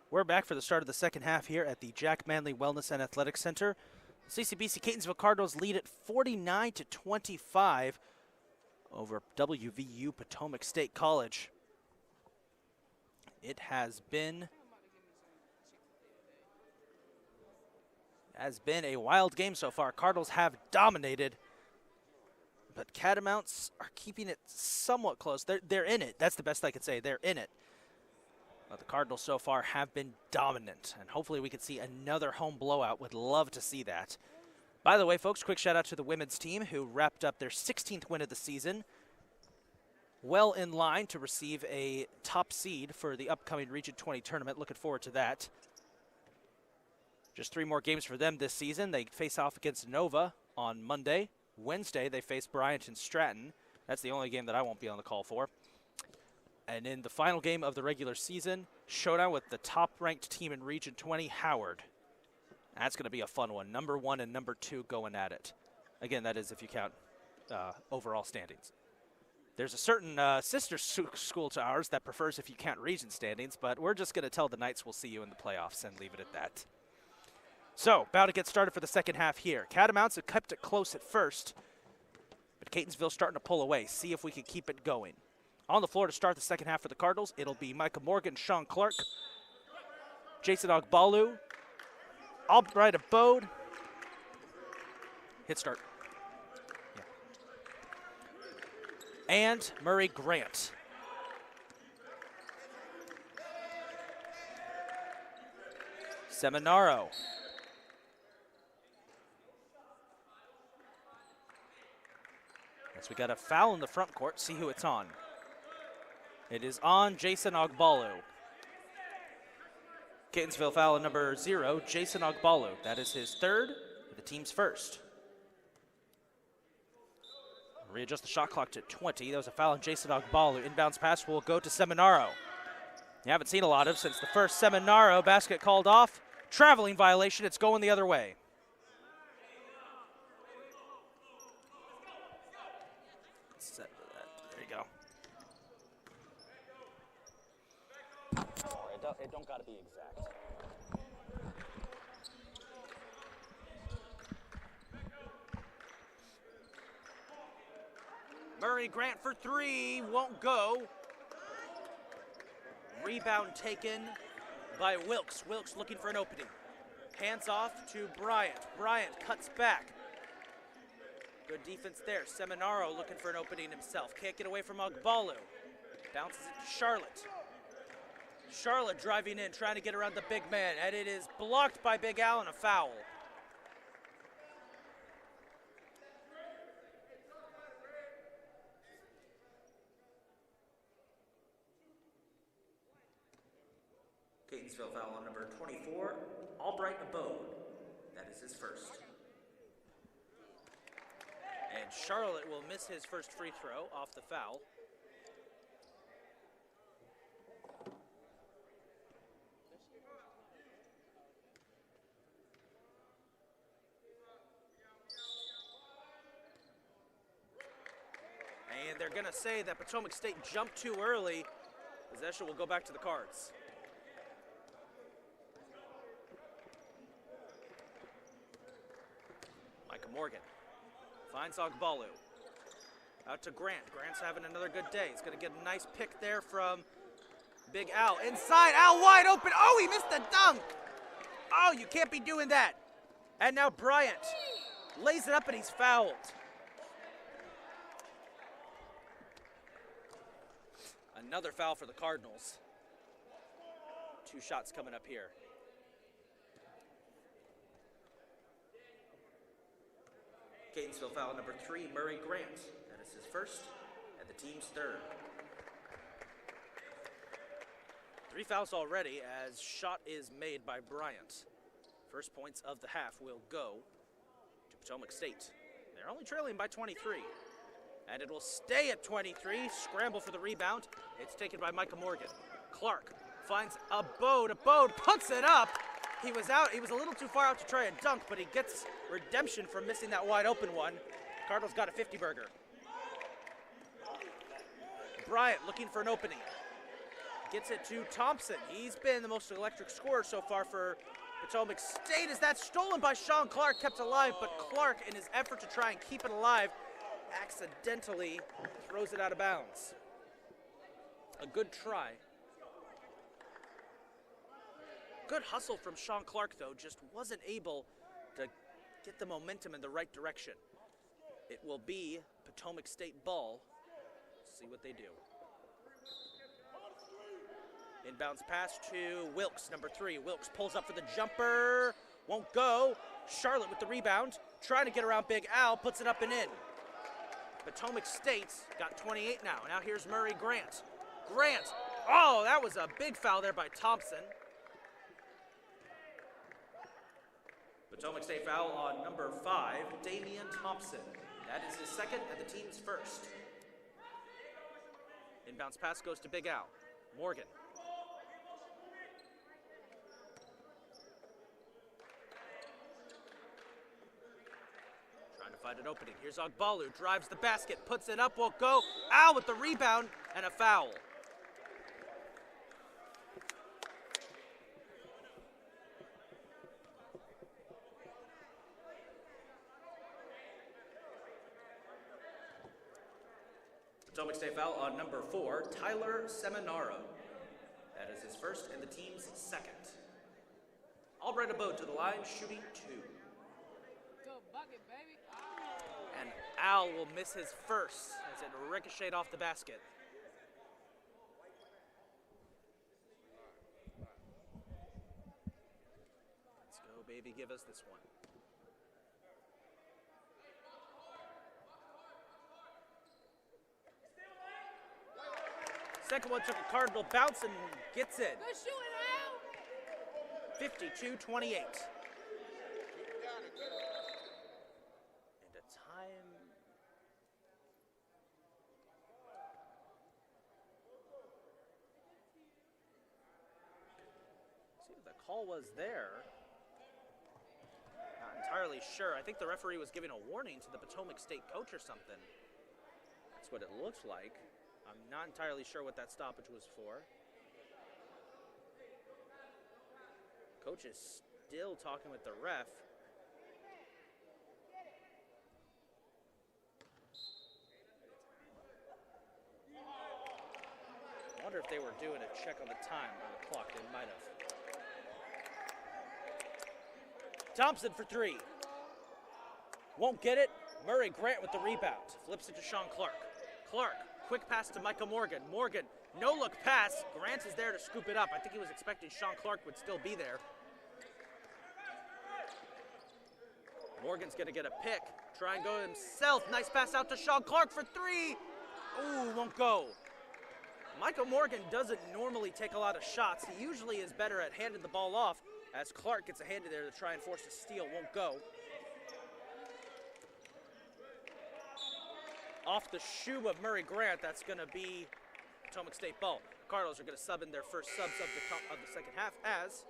Speaker 1: We're back for the start of the second half here at the Jack Manley Wellness and Athletic Center. CCBC Catonsville Cardinals lead at 49-25 over WVU Potomac State College. It has been a wild game so far. Cardinals have dominated, but Catamounts are keeping it somewhat close. They're in it. That's the best I can say. They're in it. But the Cardinals so far have been dominant, and hopefully we can see another home blowout. Would love to see that. By the way, folks, quick shout out to the women's team who wrapped up their 16th win of the season. Well in line to receive a top seed for the upcoming Region 20 tournament. Looking forward to that. Just 3 more games for them this season. They face off against Nova on Monday. Wednesday, they face Bryant and Stratton. That's the only game that I won't be on the call for. And in the final game of the regular season, showdown with the top-ranked team in Region 20, Howard. That's going to be a fun one. Number 1 and number 2 going at it. Again, that is if you count overall standings. There's a certain sister school to ours that prefers if you count region standings, but we're just going to tell the Knights we'll see you in the playoffs and leave it at that. So, about to get started for the second half here. Catamounts have kept it close at first, but Catonsville starting to pull away. See if we can keep it going. On the floor to start the second half for the Cardinals, it'll be Micah Morgan, Sean Clark, Jason Ogbalu, Albright Abode. Hit start. Yeah. And Murray Grant. Seminaro. Yes, we got a foul in the front court. See who it's on. It is on Jason Ogbalu. Catonsville foul number 0, Jason Ogbalu. That is his third, the team's first. Readjust the shot clock to 20. That was a foul on Jason Ogbalu. Inbounds pass will go to Seminaro. You haven't seen a lot of since the first Seminaro basket called off. Traveling violation, it's going the other way. There you go. It don't got to be exact. Murray Grant for 3, won't go. Rebound taken by Wilkes. Wilkes looking for an opening. Hands off to Bryant. Bryant cuts back. Good defense there. Seminaro looking for an opening himself. Can't get away from Ogbalu. Bounces it to Charlotte. Charlotte driving in, trying to get around the big man, and it is blocked by Big Al and a foul. Catonsville foul on number 24, Albright Abode. That is his first. And Charlotte will miss his first free throw off the foul. And they're going to say that Potomac State jumped too early. Possession will go back to the Cards. Micah Morgan finds Ogbalu. Out to Grant. Grant's having another good day. He's going to get a nice pick there from Big Al. Inside, Al wide open. Oh, he missed the dunk. Oh, you can't be doing that. And now Bryant lays it up and he's fouled. Another foul for the Cardinals. 2 shots coming up here. Catonsville foul number 3, Murray Grant. That is his first and the team's third. 3 fouls already as shot is made by Bryant. First points of the half will go to Potomac State. They're only trailing by 23. And it will stay at 23. Scramble for the rebound. It's taken by Micah Morgan. Clark finds Abode. Abode puts it up. He was out. He was a little too far out to try a dunk, but he gets redemption from missing that wide open one. Cardinals got a 50-burger. Bryant looking for an opening. Gets it to Thompson. He's been the most electric scorer so far for Potomac State. As that's stolen by Sean Clark, kept alive, but Clark, in his effort to try and keep it alive, accidentally throws it out of bounds. A good try. Good hustle from Sean Clark, though, just wasn't able to get the momentum in the right direction. It will be Potomac State ball. See what they do. Inbounds pass to Wilkes, number 3. Wilkes pulls up for the jumper. Won't go. Charlotte with the rebound. Trying to get around Big Al. Puts it up and in. Potomac State got 28 now. Now here's Murray Grant. Grant. Oh, that was a big foul there by Thompson. Potomac State foul on number 5, Damian Thompson. That is his second and the team's first. Inbounds pass goes to Big Al. Morgan. Trying to find an opening. Here's Ogbalu. Drives the basket. Puts it up. Won't go. Al with the rebound and a foul. Potomac State foul on number 4, Tyler Seminaro. That is his first and the team's second. Albright Abode to the line, shooting 2.
Speaker 3: Go bucket, baby.
Speaker 1: And Al will miss his first as it ricocheted off the basket. Let's go, baby, give us this one. Second one took a Cardinal bounce and gets in.
Speaker 3: Good shooting, Al.
Speaker 1: 52-28. And a time. See what the call was there. Not entirely sure. I think the referee was giving a warning to the Potomac State coach or something. That's what it looks like. I'm not entirely sure what that stoppage was for. Coach is still talking with the ref. I wonder if they were doing a check on the time on the clock. They might have. Thompson for 3. Won't get it. Murray Grant with the rebound. Flips it to Sean Clark. Clark. Quick pass to Micah Morgan. Morgan, no-look pass. Grant is there to scoop it up. I think he was expecting Sean Clark would still be there. Morgan's going to get a pick. Try and go himself. Nice pass out to Sean Clark for 3. Ooh, won't go. Micah Morgan doesn't normally take a lot of shots. He usually is better at handing the ball off, as Clark gets a hand in there to try and force a steal. Won't go. Off the shoe of Murray Grant, that's going to be Potomac State ball. Cardinals are going to sub in their first subs of the second half as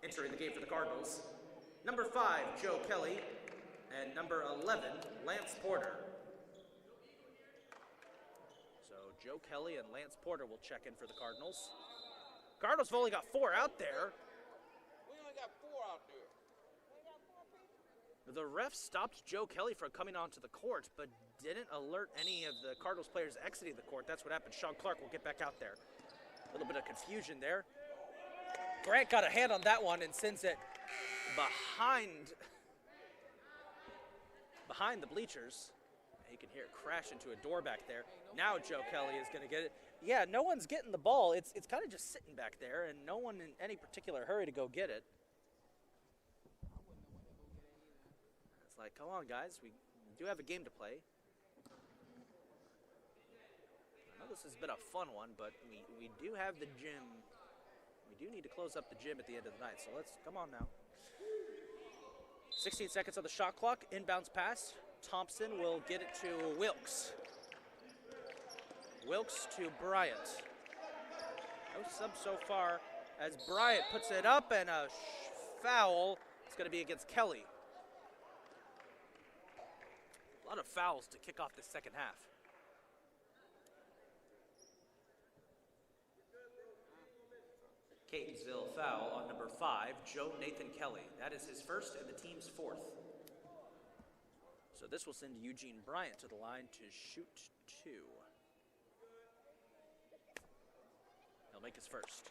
Speaker 1: entering the game for the Cardinals, number 5, Joe Kelly, and number 11, Lance Porter. So Joe Kelly and Lance Porter will check in for the Cardinals. Cardinals have only got 4 out there.
Speaker 3: We only got 4 out there.
Speaker 1: The ref stopped Joe Kelly from coming onto the court, but didn't alert any of the Cardinals players exiting the court. That's what happened. Sean Clark will get back out there. A little bit of confusion there. Grant got a hand on that one and sends it behind the bleachers. You can hear it crash into a door back there. Now Joe Kelly is going to get it. Yeah, no one's getting the ball. It's kind of just sitting back there, and no one in any particular hurry to go get it. It's like, come on, guys. We do have a game to play. I know this has been a fun one, but we do have the gym. We do need to close up the gym at the end of the night, so let's come on now. 16 seconds on the shot clock. Inbounds pass. Thompson will get it to Wilkes. Wilkes to Bryant. No sub so far as Bryant puts it up, and a foul. It's going to be against Kelly. A lot of fouls to kick off the second half.
Speaker 2: Catonsville foul on number 5, Joe Nathan Kelly. That is his first and the team's 4th.
Speaker 1: So this will send Eugene Bryant to the line to shoot 2. He'll make his first.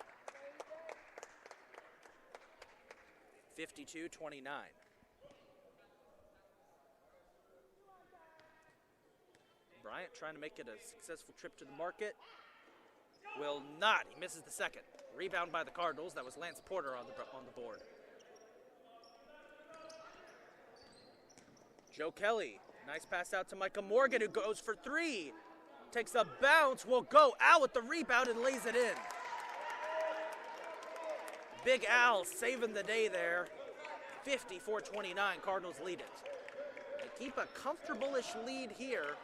Speaker 1: 52-29. Bryant trying to make it a successful trip to the market. Will not. He misses the second. Rebound by the Cardinals. That was Lance Porter on the board. Joe Kelly. Nice pass out to Micah Morgan, who goes for 3. Takes a bounce. Will go out with the rebound and lays it in. Big Al saving the day there. 54-29. Cardinals lead it. They keep a comfortable-ish lead here.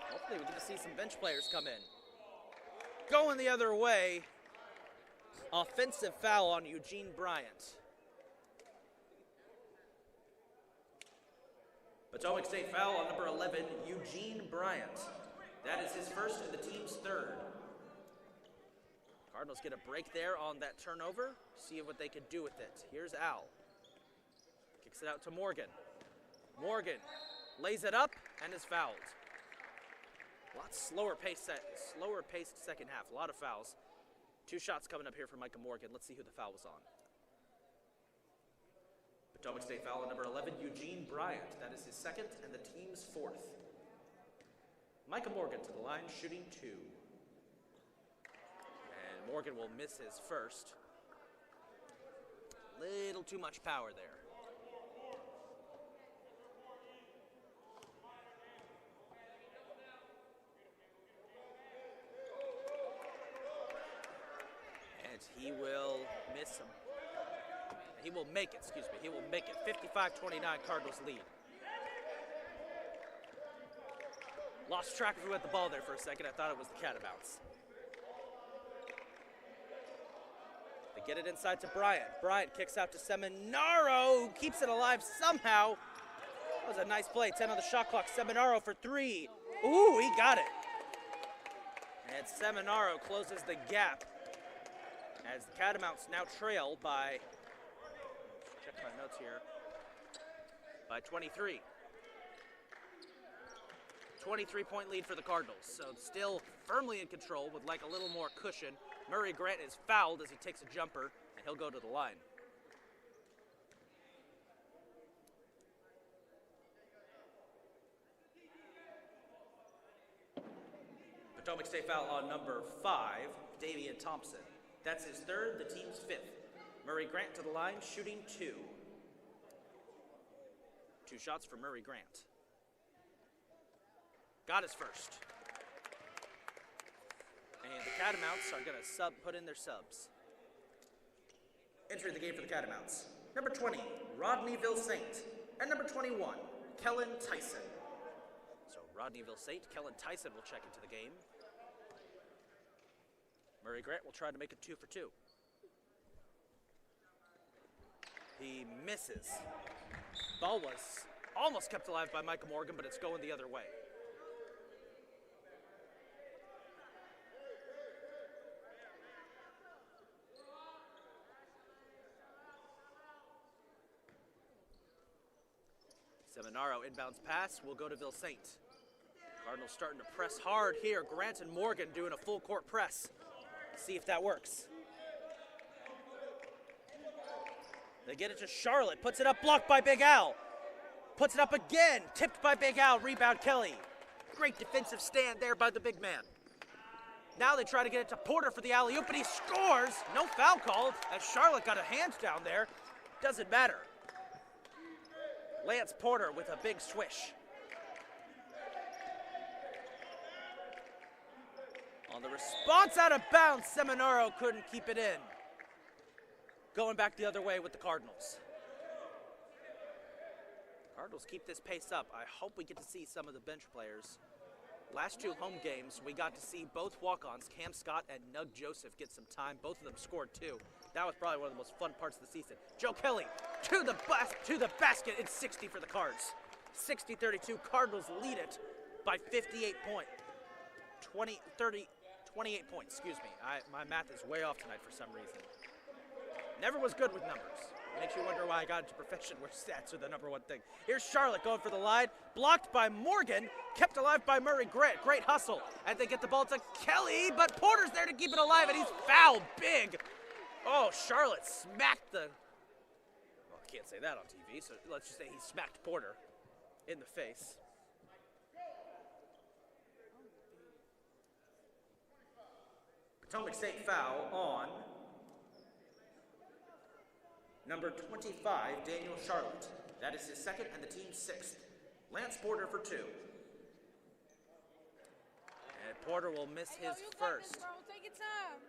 Speaker 1: Hopefully we get to see some bench players come in. Going the other way. Offensive foul on Eugene Bryant.
Speaker 2: Potomac State foul on number 11, Eugene Bryant. That is his first and the team's 3rd.
Speaker 1: Cardinals get a break there on that turnover. See what they can do with it. Here's Al. Kicks it out to Morgan. Morgan lays it up and is fouled. A lot slower paced second half. A lot of fouls. 2 shots coming up here for Micah Morgan. Let's see who the foul was on.
Speaker 2: Potomac State foul on number 11, Eugene Bryant. That is his 2nd and the team's 4th. Micah Morgan to the line, shooting 2.
Speaker 1: And Morgan will miss his first. Little too much power there. And he will miss him. He will make it, excuse me. He will make it. 55-29, Cardinals lead. Lost track of who had the ball there for a second. I thought it was the Catamounts. They get it inside to Bryant. Bryant kicks out to Seminaro, who keeps it alive somehow. That was a nice play. 10 on the shot clock. Seminaro for 3. Ooh, he got it. And Seminaro closes the gap as the Catamounts now trail by, check my notes here, by 23. 23-point lead for the Cardinals, so still firmly in control with like a little more cushion. Murray Grant is fouled as he takes a jumper, and he'll go to the line.
Speaker 2: Potomac State foul on number 5, Damian Thompson. That's his 3rd, the team's 5th. Murray Grant to the line, shooting 2.
Speaker 1: 2 shots for Murray Grant. Got his first. And the Catamounts are going to put in their subs.
Speaker 2: Entering the game for the Catamounts, number 20, Rodney Ville-Saint, and number 21, Kellen Tyson.
Speaker 1: So Rodney Ville-Saint, Kellen Tyson will check into the game. Murray Grant will try to make it 2 for 2. He misses. Ball was almost kept alive by Micah Morgan, but it's going the other way. Seminaro inbounds pass will go to Ville-Saint. Cardinals starting to press hard here. Grant and Morgan doing a full court press. See if that works. They get it to Charlotte. Puts it up, blocked by Big Al. Puts it up again. Tipped by Big Al. Rebound Kelly. Great defensive stand there by the big man. Now they try to get it to Porter for the alley-oop, but he scores. No foul called as Charlotte got a hand down there. Doesn't matter. Lance Porter with a big swish. On the response out of bounds, Seminaro couldn't keep it in. Going back the other way with the Cardinals. Cardinals keep this pace up. I hope we get to see some of the bench players. Last 2 home games, we got to see both walk-ons, Cam Scott and Nug Joseph, get some time. Both of them scored 2. That was probably one of the most fun parts of the season. Joe Kelly to the basket. It's 60 for the Cards. 60-32. Cardinals lead it by 58 points. 28 points, excuse me. My math is way off tonight for some reason. Never was good with numbers. Makes you wonder why I got into profession where stats are the #1 thing. Here's Charlotte going for the line. Blocked by Morgan. Kept alive by Murray Grant. Great hustle. And they get the ball to Kelly, but Porter's there to keep it alive, and he's fouled big. Oh, Charlotte smacked the... Well, I can't say that on TV, so let's just say he smacked Porter in the face. Potomac State foul on number 25, Daniel Charlotte. That is his second and the team's 6th. Lance Porter for 2. And Porter will miss his first.
Speaker 3: Bro, take your time.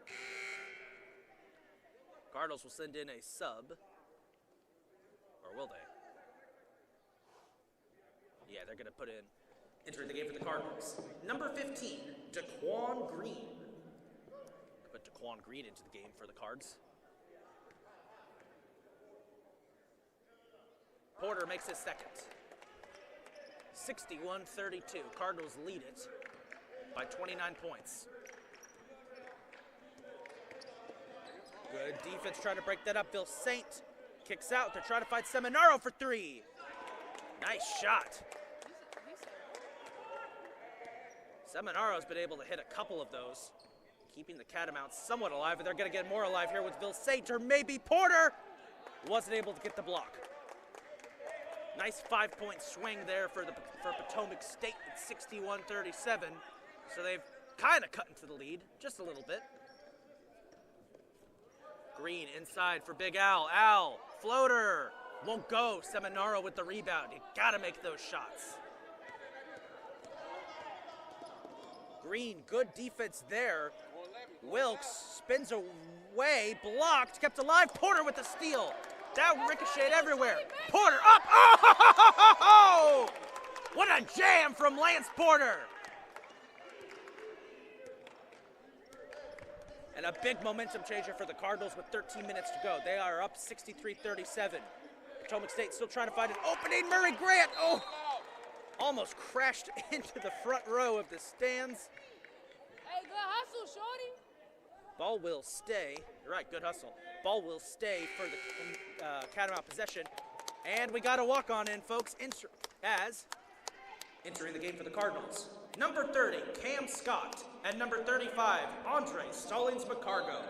Speaker 1: Cardinals will send in a sub. Or will they? Yeah, they're going to put in, entering the game for the Cardinals. Number 15, Daquan Green. Put Daquan Green into the game for the Cards. Porter makes his second. 61-32. Cardinals lead it by 29 points. Good defense trying to break that up. Bill Saint kicks out. They're trying to find Seminaro for 3. Nice shot. Seminaro's been able to hit a couple of those, keeping the Catamounts somewhat alive, and they're going to get more alive here with Bill Saint, or maybe Porter. Wasn't able to get the block. Nice 5-point swing there for Potomac State at 61-37. So they've kind of cut into the lead, just a little bit. Green inside for Big Al. Al, floater, won't go. Seminaro with the rebound. You gotta make those shots. Green, good defense there. Wilkes spins away, blocked, kept alive. Porter with the steal. That ricocheted everywhere. Porter up. Oh! What a jam from Lance Porter. And a big momentum changer for the Cardinals with 13 minutes to go. They are up 63-37. Potomac State still trying to find an opening. Murray Grant, oh! Almost crashed into the front row of the stands.
Speaker 3: Hey, good hustle, shorty.
Speaker 1: Ball will stay. You're right, good hustle. Ball will stay for the Catamount possession. And we got a walk-on in, folks, entering the game for the Cardinals. Number 30, Cam Scott. And number 35, Andre Stallings McCargo.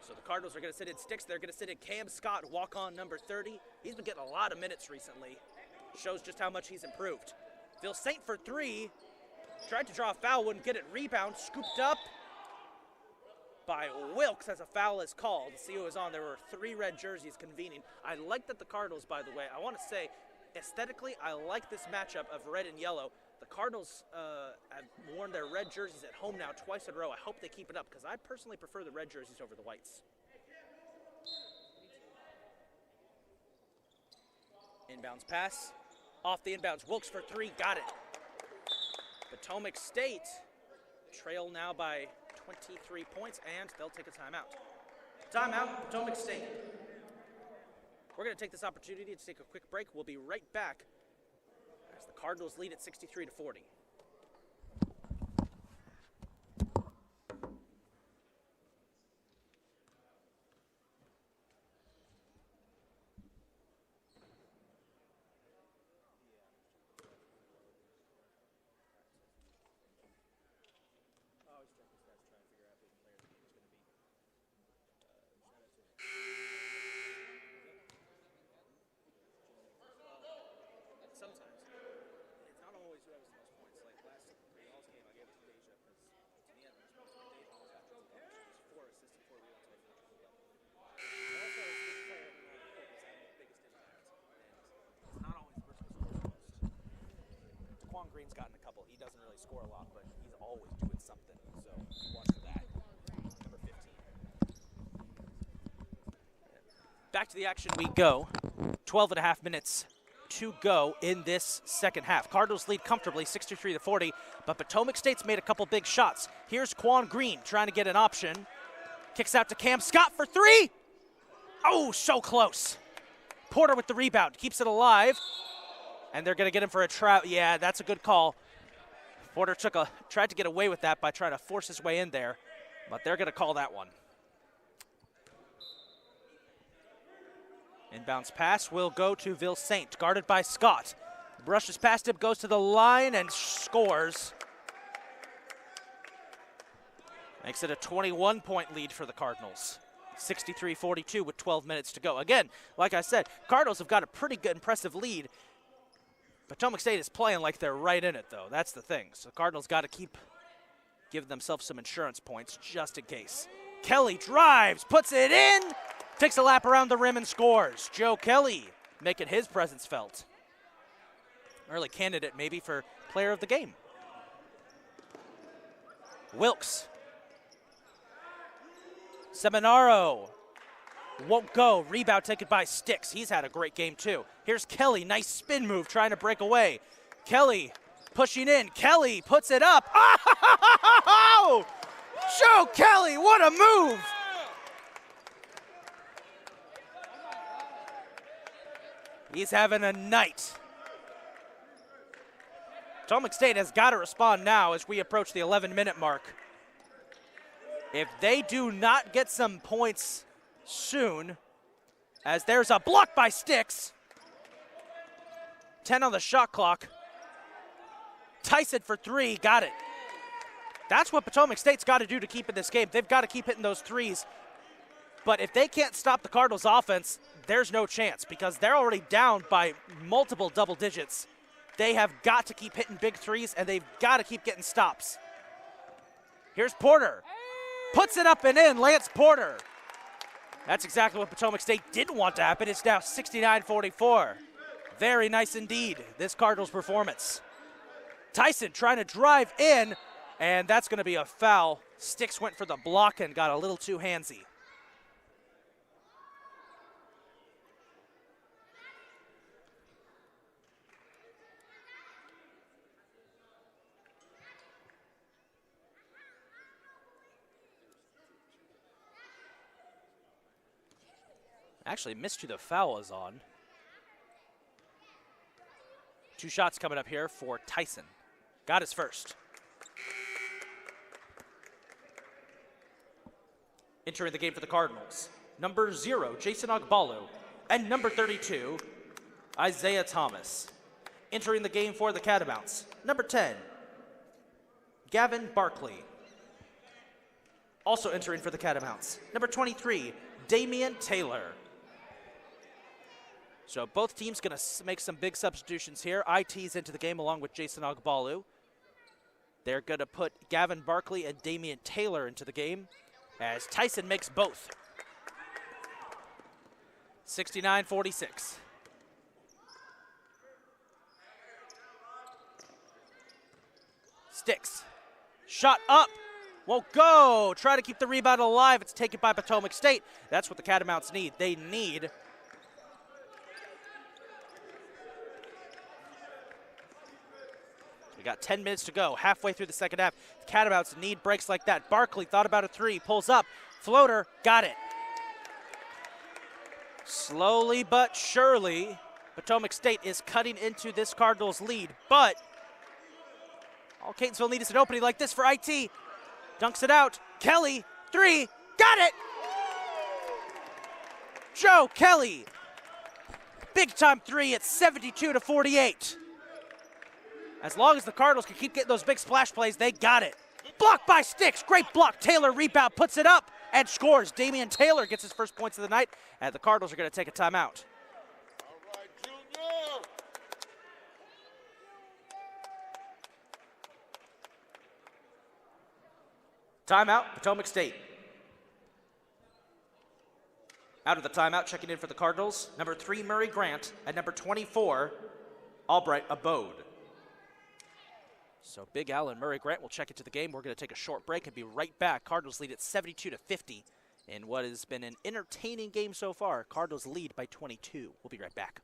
Speaker 1: So the Cardinals are going to sit in sticks. They're going to sit in Cam Scott, walk-on number 30. He's been getting a lot of minutes recently. Shows just how much he's improved. Phil Saint for 3. Tried to draw a foul, wouldn't get it. Rebound, scooped up by Wilkes as a foul is called. See who was on. There were 3 red jerseys convening. I like that the Cardinals, by the way, I want to say, aesthetically, I like this matchup of red and yellow. The Cardinals have worn their red jerseys at home now twice in a row. I hope they keep it up because I personally prefer the red jerseys over the whites. Inbounds pass. Off the inbounds. Wilkes for 3. Got it. Potomac State trail now by 23 points, and they'll take a timeout. Timeout, Potomac State. We're going to take this opportunity to take a quick break. We'll be right back as the Cardinals lead at 63-40. Green's gotten a couple. He doesn't really score a lot, but he's always doing something. So watch for that. Number 15. Back to the action we go. 12.5 minutes to go in this second half. Cardinals lead comfortably, 63-40, but Potomac State's made a couple big shots. Here's Quan Green trying to get an option. Kicks out to Cam Scott for 3. Oh, so close. Porter with the rebound, keeps it alive. And they're going to get him for a trap. Yeah, that's a good call. Porter tried to get away with that by trying to force his way in there, but they're going to call that one. Inbounds pass will go to Ville Saint, guarded by Scott. Brushes past him, goes to the line, and scores. Makes it a 21-point lead for the Cardinals. 63-42 with 12 minutes to go. Again, like I said, Cardinals have got a pretty good, impressive lead. Potomac State is playing like they're right in it, though. That's the thing. So Cardinals got to keep giving themselves some insurance points just in case. Kelly drives, puts it in, takes a lap around the rim and scores. Joe Kelly making his presence felt. Early candidate maybe for player of the game. Wilkes. Seminaro won't go. Rebound taken by Sticks. He's had a great game too. Here's Kelly. Nice spin move trying to break away. Kelly pushing in. Kelly puts it up. Oh! Joe Kelly, what a move! He's having a night. Potomac State has got to respond now as we approach the 11-minute mark. If they do not get some points soon, as there's a block by Sticks. 10 on the shot clock. Tyson for three, got it. That's what Potomac State's got to do to keep in this game. They've got to keep hitting those threes. But if they can't stop the Cardinals' offense, there's no chance because they're already down by multiple double digits. They have got to keep hitting big threes, and they've got to keep getting stops. Here's Porter. Puts it up and in, Lance Porter. That's exactly what Potomac State didn't want to happen. It's now 69-44. Very nice indeed, this Cardinals performance. Tyson trying to drive in, and that's going to be a foul. Sticks went for the block and got a little too handsy. Actually missed who the foul is on. 2 shots coming up here for Tyson. Got his first. Entering the game for the Cardinals, number 0, Jason Agbalu, and number 32, Isaiah Thomas. Entering the game for the Catamounts, number 10, Gavin Barkley. Also entering for the Catamounts, number 23, Damian Taylor. So both teams going to make some big substitutions here. IT's into the game along with Jason Agbalu. They're going to put Gavin Barkley and Damian Taylor into the game as Tyson makes both. 69-46. Sticks. Shot up. Won't go. Try to keep the rebound alive. It's taken by Potomac State. That's what the Catamounts need. They need we got 10 minutes to go, halfway through the second half. The Catamounts need breaks like that. Barkley thought about a three, pulls up, floater, got it. Slowly but surely, Potomac State is cutting into this Cardinals lead, but all Catonsville need is an opening like this for IT. Dunks it out, Kelly, three, got it! Joe Kelly, big time three at 72-48. As long as the Cardinals can keep getting those big splash plays, they got it. Blocked by Sticks, great block. Taylor rebound, puts it up, and scores. Damian Taylor gets his first points of the night, and the Cardinals are going to take a timeout.
Speaker 4: All right, Junior.
Speaker 1: Timeout, Potomac State. Out of the timeout, checking in for the Cardinals, number 3, Murray Grant, and number 24, Albright Abode. So Big Al and Murray Grant will check into the game. We're going to take a short break and be right back. Cardinals lead at 72-50 in what has been an entertaining game so far. Cardinals lead by 22. We'll be right back.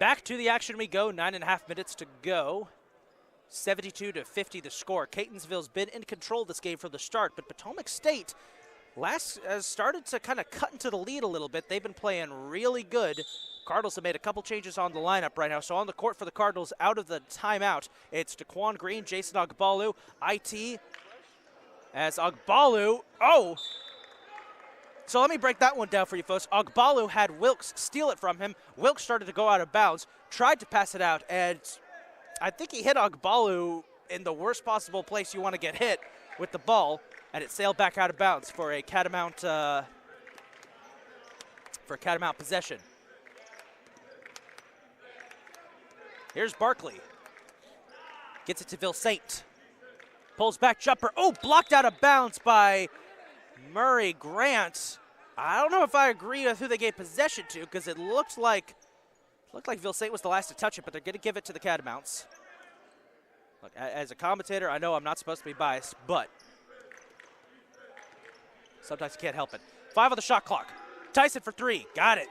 Speaker 1: Back to the action we go, 9.5 minutes to go. 72-50 the score. Catonsville's been in control of this game from the start, but Potomac State has started to kind of cut into the lead a little bit. They've been playing really good. Cardinals have made a couple changes on the lineup right now. So on the court for the Cardinals, out of the timeout, it's Daquan Green, Jason Ogbalu, IT as Ogbalu. Oh! So let me break that one down for you folks. Ogbalu had Wilkes steal it from him. Wilkes started to go out of bounds, tried to pass it out, and I think he hit Ogbalu in the worst possible place you want to get hit with the ball, and it sailed back out of bounds for a catamount possession. Here's Barkley. Gets it to Ville-Saint. Pulls back jumper. Oh, blocked out of bounds by Murray Grant. I don't know if I agree with who they gave possession to, because it looked like Ville-Saint was the last to touch it, but they're going to give it to the Catamounts. Look, as a commentator, I know I'm not supposed to be biased, but sometimes you can't help it. 5 on the shot clock. Tyson for 3. Got it.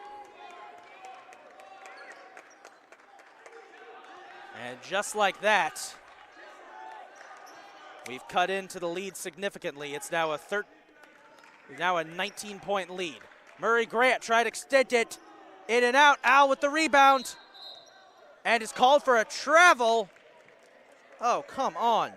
Speaker 1: And just like that, we've cut into the lead significantly. It's now a 19-point lead. Murray Grant tried to extend it. In and out. Al with the rebound. And is called for a travel. Oh, come on.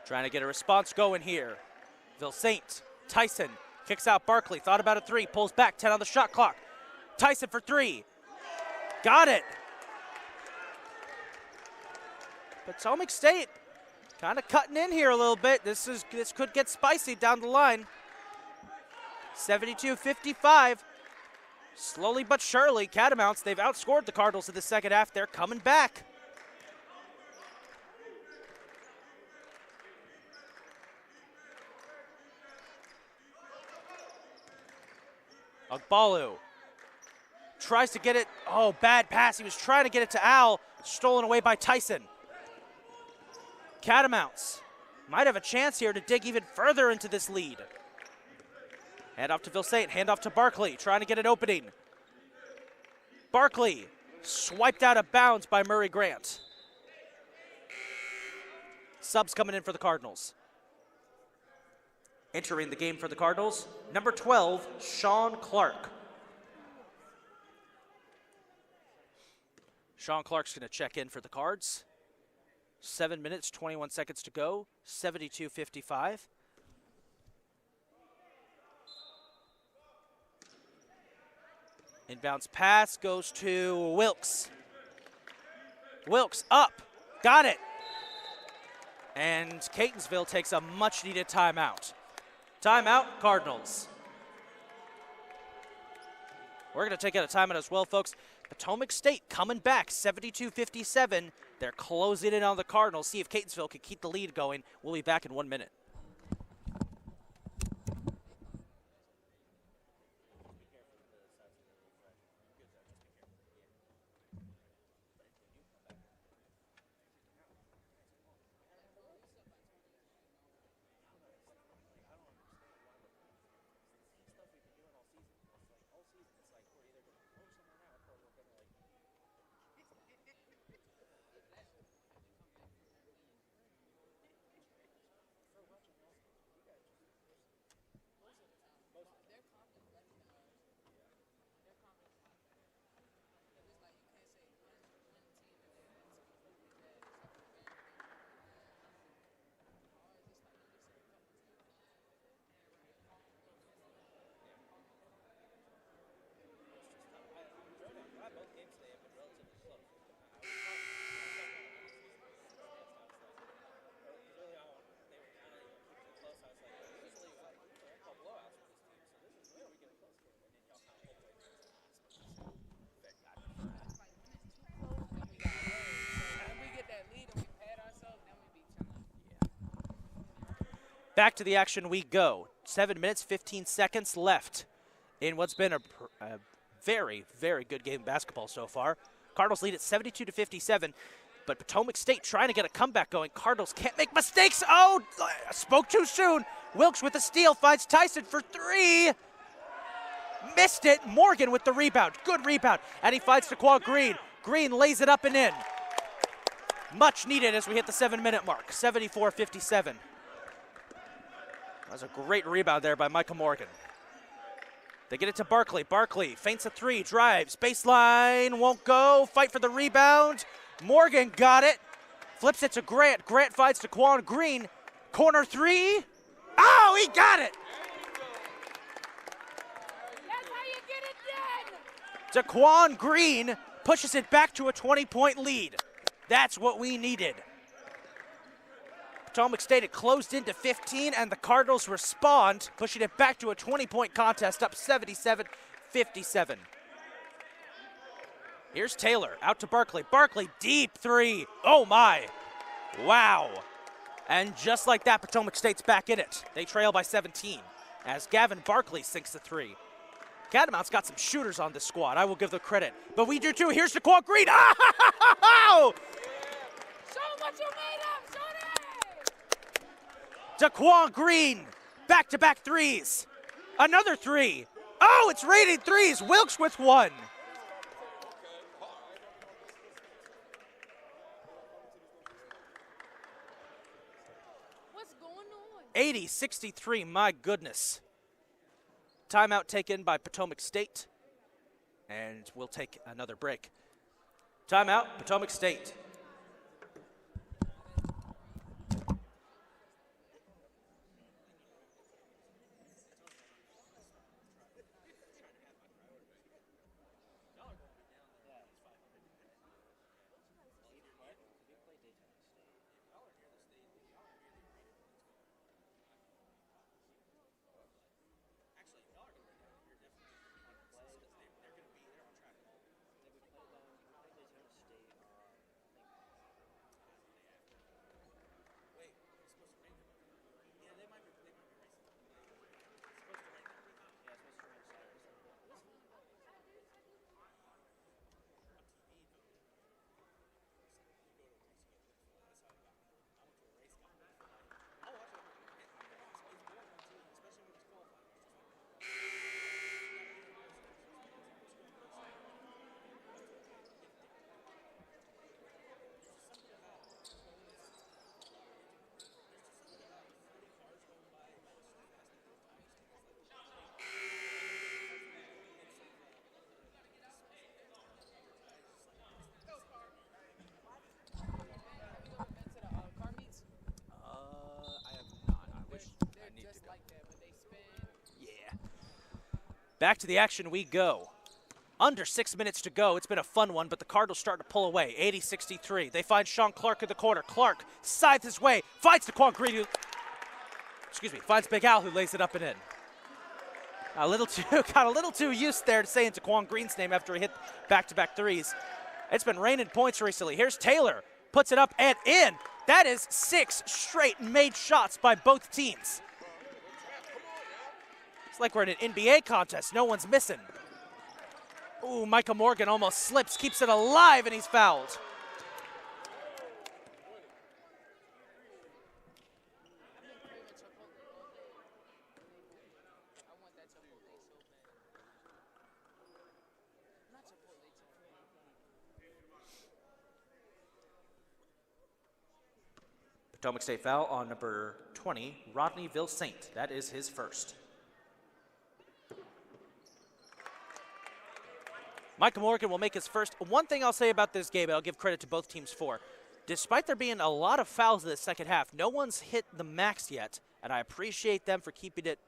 Speaker 1: Trying to get a response going here. Ville-Saint, Tyson kicks out Barkley, thought about a 3, pulls back, 10 on the shot clock. Tyson for 3. Got it. Potomac State kind of cutting in here a little bit. This could get spicy down the line. 72-55. Slowly but surely, Catamounts, they've outscored the Cardinals in the second half. They're coming back. Ogbalu tries to get it. Oh, bad pass. He was trying to get it to Al. Stolen away by Tyson. Catamounts might have a chance here to dig even further into this lead. Hand off to Ville-Saint. Hand off to Barkley. Trying to get an opening. Barkley swiped out of bounds by Murray Grant. Subs coming in for the Cardinals. Entering the game for the Cardinals, number 12, Sean Clark. Sean Clark's going to check in for the Cards. 7 minutes, 21 seconds to go, 72-55. Inbounds pass goes to Wilkes. Wilkes up, got it. And Catonsville takes a much-needed timeout. Timeout, Cardinals. We're going to take out a timeout as well, folks. Potomac State coming back, 72-57. They're closing in on the Cardinals. See if Catonsville can keep the lead going. We'll be back in 1 minute. Back to the action we go. 7 minutes, 15 seconds left. in what's been a very, very good game of basketball so far. Cardinals lead at 72-57, but Potomac State trying to get a comeback going. Cardinals can't make mistakes. Oh, spoke too soon. Wilkes with a steal, finds Tyson for three. Missed it. Morgan with the rebound. Good rebound. And he finds Taquan Green. Green lays it up and in. Much needed as we hit the 7-minute mark. 74-57. That was a great rebound there by Micah Morgan. They get it to Barkley. Barkley feints a three, drives, baseline, won't go. Fight for the rebound. Morgan got it. Flips it to Grant. Grant finds Taquan Green. Corner three. Oh, he got it.
Speaker 3: That's how you get it done.
Speaker 1: Taquan Green pushes it back to a 20-point lead. That's what we needed. Potomac State had closed into 15, and the Cardinals respond, pushing it back to a 20-point contest, up 77-57. Here's Taylor, out to Barkley. Barkley, deep three. Oh, my. Wow. And just like that, Potomac State's back in it. They trail by 17 as Gavin Barkley sinks the three. Catamounts got some shooters on this squad. I will give them credit. But we do too. Here's Taquan Green. Oh!
Speaker 3: Show 'em what you made of, Shorty!
Speaker 1: Taquan Green, back-to-back threes. Another three. Oh, it's raining threes. Wilkes with one.
Speaker 3: What's going on?
Speaker 1: 80-63, my goodness. Timeout taken by Potomac State, and we'll take another break. Timeout, Potomac State. Back to the action we go. Under 6 minutes to go. It's been a fun one, but the Cardinals start to pull away. 80-63. They find Sean Clark in the corner. Clark scythes his way, finds Taquan Green, finds Big Al, who lays it up and in. Got a little too used there to saying Taquan Green's name after he hit back-to-back threes. It's been raining points recently. Here's Taylor, puts it up and in. That is 6 straight made shots by both teams. It's like we're in an NBA contest. No one's missing. Ooh, Micah Morgan almost slips, keeps it alive, and he's fouled. Potomac State foul on number 20, Rodney Ville-Saint. That is his first. Micah Morgan will make his first. One thing I'll say about this game, and I'll give credit to both teams for, despite there being a lot of fouls in the second half, no one's hit the max yet, and I appreciate them for keeping it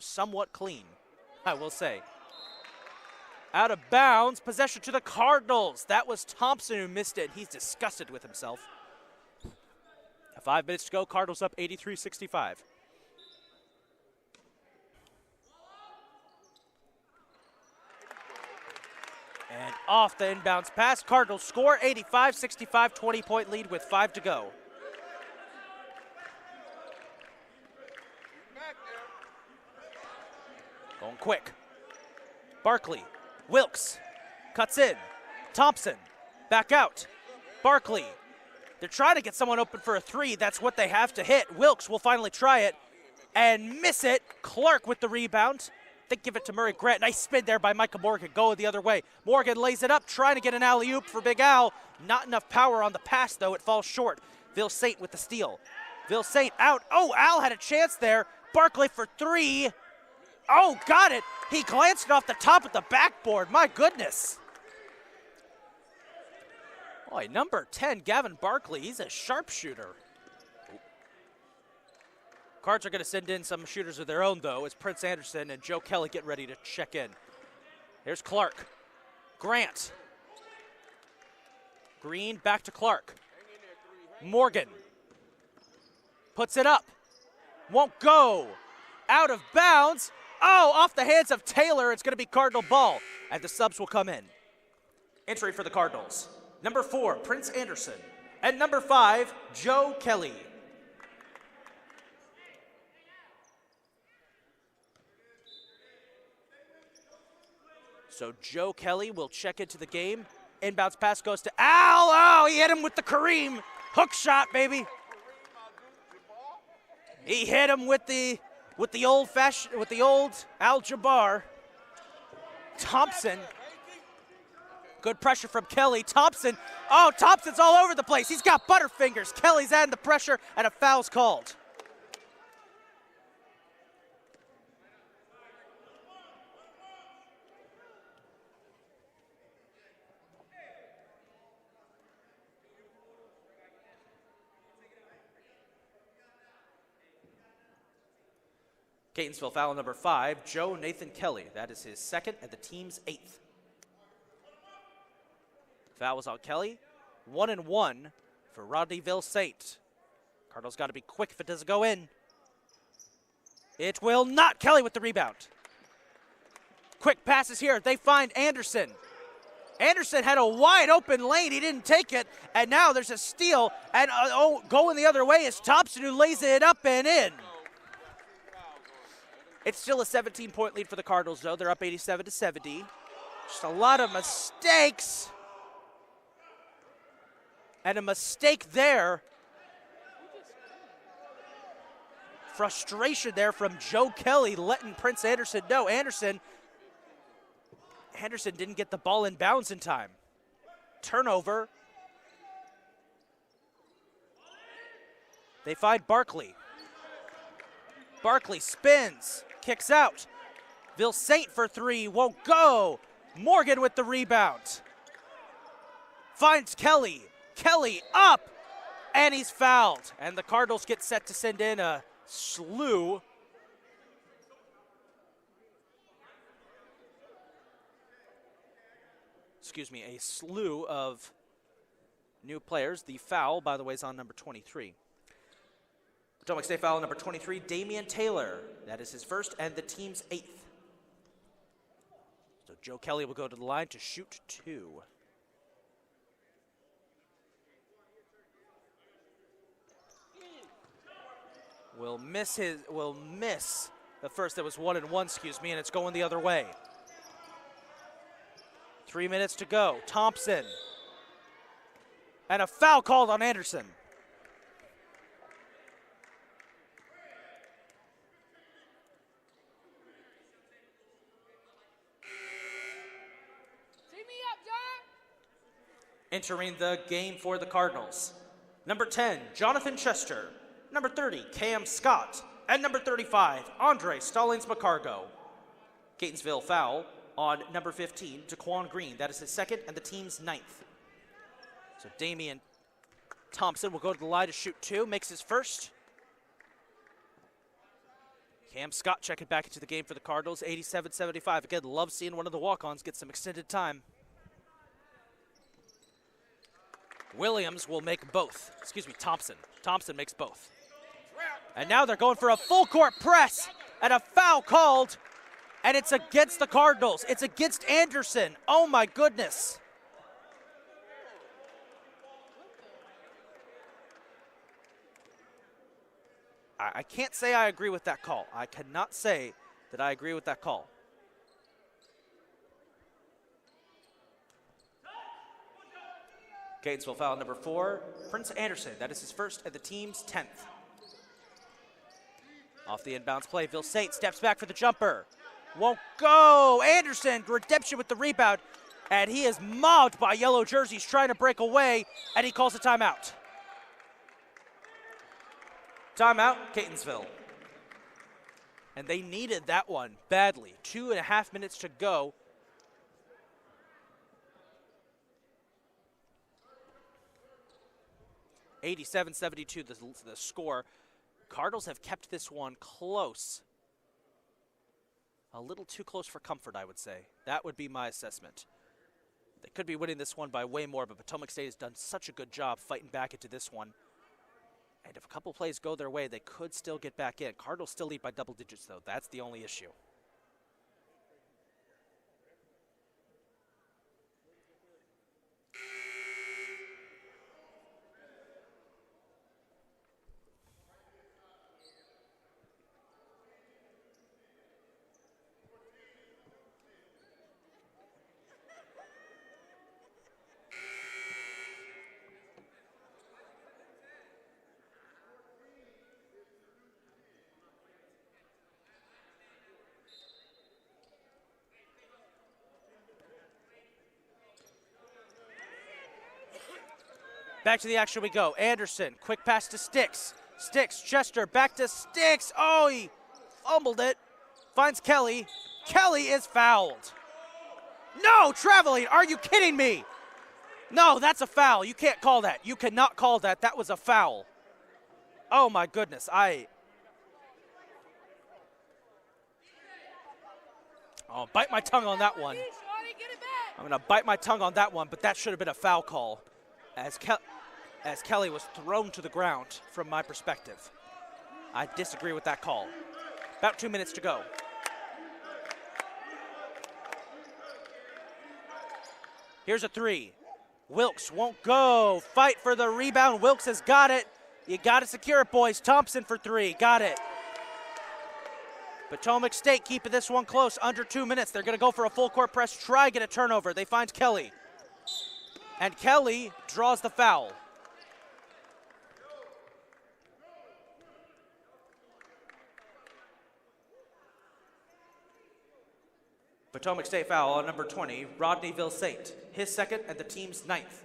Speaker 1: somewhat clean, I will say. Out of bounds, possession to the Cardinals. That was Thompson who missed it. He's disgusted with himself. 5 minutes to go, Cardinals up 83-65. And off the inbounds pass, Cardinals score 85-65, 20-point lead with 5 to go. Going quick. Barkley, Wilkes, cuts in. Thompson, back out. Barkley, they're trying to get someone open for a three. That's what they have to hit. Wilkes will finally try it and miss it. Clark with the rebound. They give it to Murray Grant. Nice spin there by Micah Morgan. Go the other way. Morgan lays it up, trying to get an alley-oop for Big Al. Not enough power on the pass, though. It falls short. Ville Saint with the steal. Ville Saint out. Oh, Al had a chance there. Barkley for three. Oh, got it. He glanced it off the top of the backboard. My goodness. Boy, number 10, Gavin Barkley, he's a sharpshooter. Cards are going to send in some shooters of their own, though, as Prince Anderson and Joe Kelly get ready to check in. Here's Clark. Grant. Green back to Clark. Morgan. Puts it up. Won't go. Out of bounds. Oh, off the hands of Taylor. It's going to be Cardinal ball, and the subs will come in. Entry for the Cardinals. Number 4, Prince Anderson. And number 5, Joe Kelly. So Joe Kelly will check into the game. Inbounds pass goes to Al. Oh, he hit him with the Kareem. Hook shot, baby. He hit him with the old Al Jabbar. Thompson. Good pressure from Kelly. Thompson. Oh, Thompson's all over the place. He's got butterfingers. Kelly's adding the pressure, and a foul's called. Catonsville foul number 5, Joe Nathan Kelly. That is his second and the team's 8th. Foul was on Kelly. 1-1 for Rodney Ville Saint. Cardinals got to be quick if it doesn't go in. It will not. Kelly with the rebound. Quick passes here. They find Anderson. Anderson had a wide open lane. He didn't take it. And now there's a steal. And going the other way is Thompson, who lays it up and in. It's still a 17-point lead for the Cardinals, though. They're up 87-70. Just a lot of mistakes. And a mistake there. Frustration there from Joe Kelly, letting Prince Anderson know. Anderson didn't get the ball in bounds in time. Turnover. They find Barkley. Barkley spins, kicks out. Ville Saint for three, won't go. Morgan with the rebound. Finds Kelly. Kelly up, and he's fouled. And the Cardinals get set to send in a slew. A slew of new players. The foul, by the way, is on number 23. Potomac State foul number 23, Damian Taylor. That is his first and the team's 8th. So Joe Kelly will go to the line to shoot 2. Will miss the first. That was 1-1, and it's going the other way. 3 minutes to go. Thompson. And a foul called on Anderson. Entering the game for the Cardinals. Number 10, Jonathan Chester. Number 30, Cam Scott. And number 35, Andre Stallings-McCargo. Catonsville foul on number 15, Daquan Green. That is his second and the team's 9th. So Damian Thompson will go to the line to shoot 2, makes his first. Cam Scott checking back into the game for the Cardinals, 87-75. Again, love seeing one of the walk-ons get some extended time. Williams will make both. Thompson. Thompson makes both. And now they're going for a full court press and a foul called, and it's against the Cardinals. It's against Anderson. Oh my goodness. I can't say I agree with that call. I cannot say that I agree with that call. Catonsville foul number 4, Prince Anderson. That is his first and the team's 10th. Off the inbounds play, Vilsaint steps back for the jumper. Won't go. Anderson, redemption with the rebound. And he is mobbed by yellow jerseys trying to break away, and he calls a timeout. Timeout, Catonsville. And they needed that one badly. 2.5 minutes to go. (87-72) the score. Cardinals have kept this one close. A little too close for comfort, I would say. That would be my assessment. They could be winning this one by way more, but Potomac State has done such a good job fighting back into this one. And if a couple plays go their way, they could still get back in. Cardinals still lead by double digits, though. That's the only issue. Back to the action we go. Anderson, quick pass to Sticks. Sticks, Chester, back to Sticks. Oh, he fumbled it. Finds Kelly. Kelly is fouled. No, traveling. Are you kidding me? No, that's a foul. You can't call that. You cannot call that. That was a foul. Oh, my goodness. Oh, bite my tongue on that one. I'm going to bite my tongue on that one, but that should have been a foul call. As Kelly was thrown to the ground from my perspective. I disagree with that call. About 2 minutes to go. Here's a three. Wilkes won't go. Fight for the rebound. Wilkes has got it. You got to secure it, boys. Thompson for three. Got it. Potomac State keeping this one close. Under 2 minutes. They're going to go for a full court press. Try get a turnover. They find Kelly. And Kelly draws the foul. Potomac State foul on number 20, Rodney Vilsaint. His second and the team's 9th.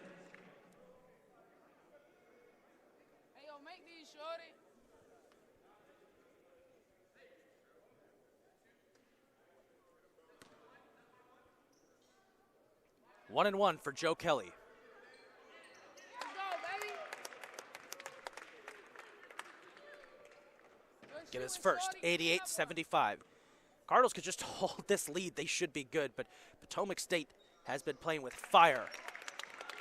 Speaker 3: Hey, yo, make these, shorty.
Speaker 1: 1-1 for Joe Kelly. Get his first, 88-75. Cardinals could just hold this lead. They should be good, but Potomac State has been playing with fire.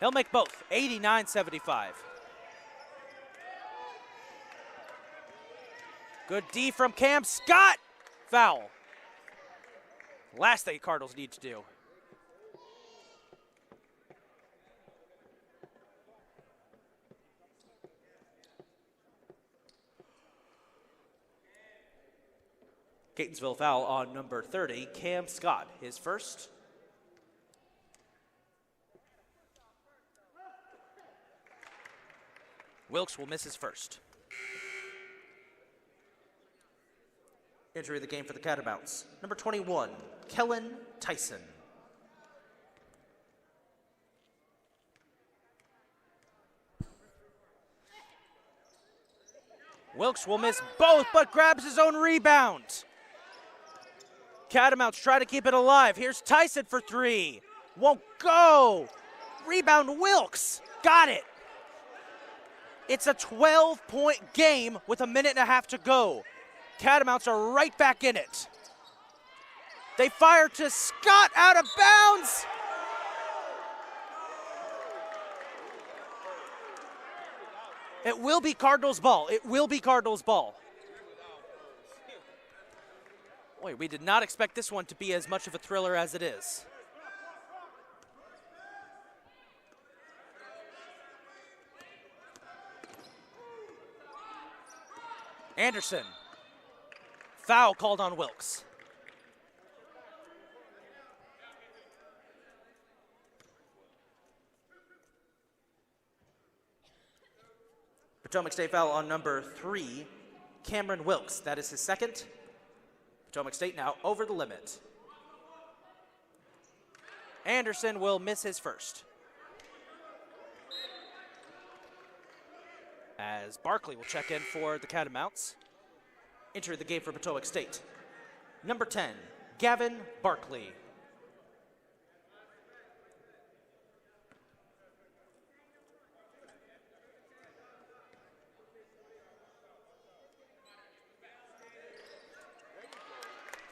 Speaker 1: He'll make both, 89-75. Good D from Cam Scott. Foul. Last thing Cardinals need to do. Catonsville foul on number 30, Cam Scott, his first. Wilkes will miss his first. Injury of the game for the Catamounts. Number 21, Kellen Tyson. Wilkes will miss both, but grabs his own rebound. Catamounts try to keep it alive. Here's Tyson for three. Won't go. Rebound Wilkes. Got it. It's a 12-point game with 1.5 minutes to go. Catamounts are right back in it. They fire to Scott out of bounds. It will be Cardinals ball. It will be Cardinals ball. Boy, we did not expect this one to be as much of a thriller as it is. Anderson. Foul called on Wilkes. Potomac State foul on number 3, Cameron Wilkes. That is his second. Potomac State now over the limit. Anderson will miss his first. As Barkley will check in for the Catamounts. Entering the game for Potomac State, number 10, Gavin Barkley.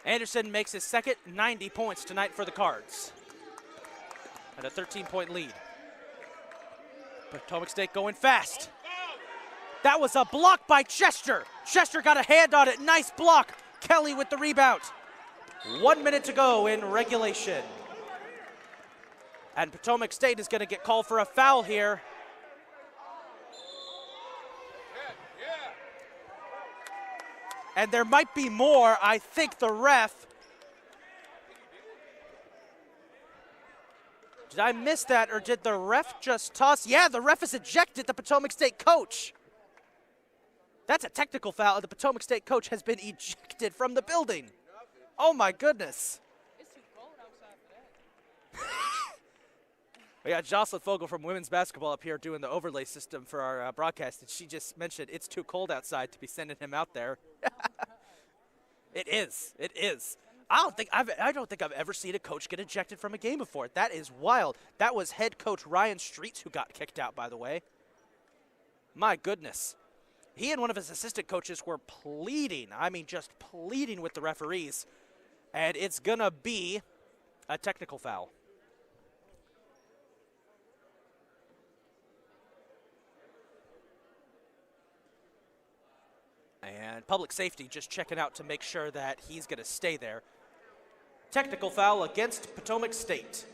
Speaker 1: Anderson makes his second, 90 points tonight for the Cards. At a 13-point lead. Potomac State going fast. That was a block by Chester. Chester got a hand on it. Nice block. Kelly with the rebound. 1 minute to go in regulation. And Potomac State is going to get called for a foul here. And there might be more. I think the ref. Did I miss that, or did the ref just toss? Yeah, the ref has ejected the Potomac State coach. That's a technical foul, and the Potomac State coach has been ejected from the building. Oh, my goodness.
Speaker 3: It's too cold outside for that.
Speaker 1: We got Jocelyn Fogel from women's basketball up here doing the overlay system for our broadcast, and she just mentioned it's too cold outside to be sending him out there. It is. It is. I don't think I've ever seen a coach get ejected from a game before. That is wild. That was head coach Ryan Streets who got kicked out, by the way. My goodness. He and one of his assistant coaches were pleading, I mean just pleading with the referees, and it's going to be a technical foul. And public safety just checking out to make sure that he's going to stay there. Technical foul against Potomac State.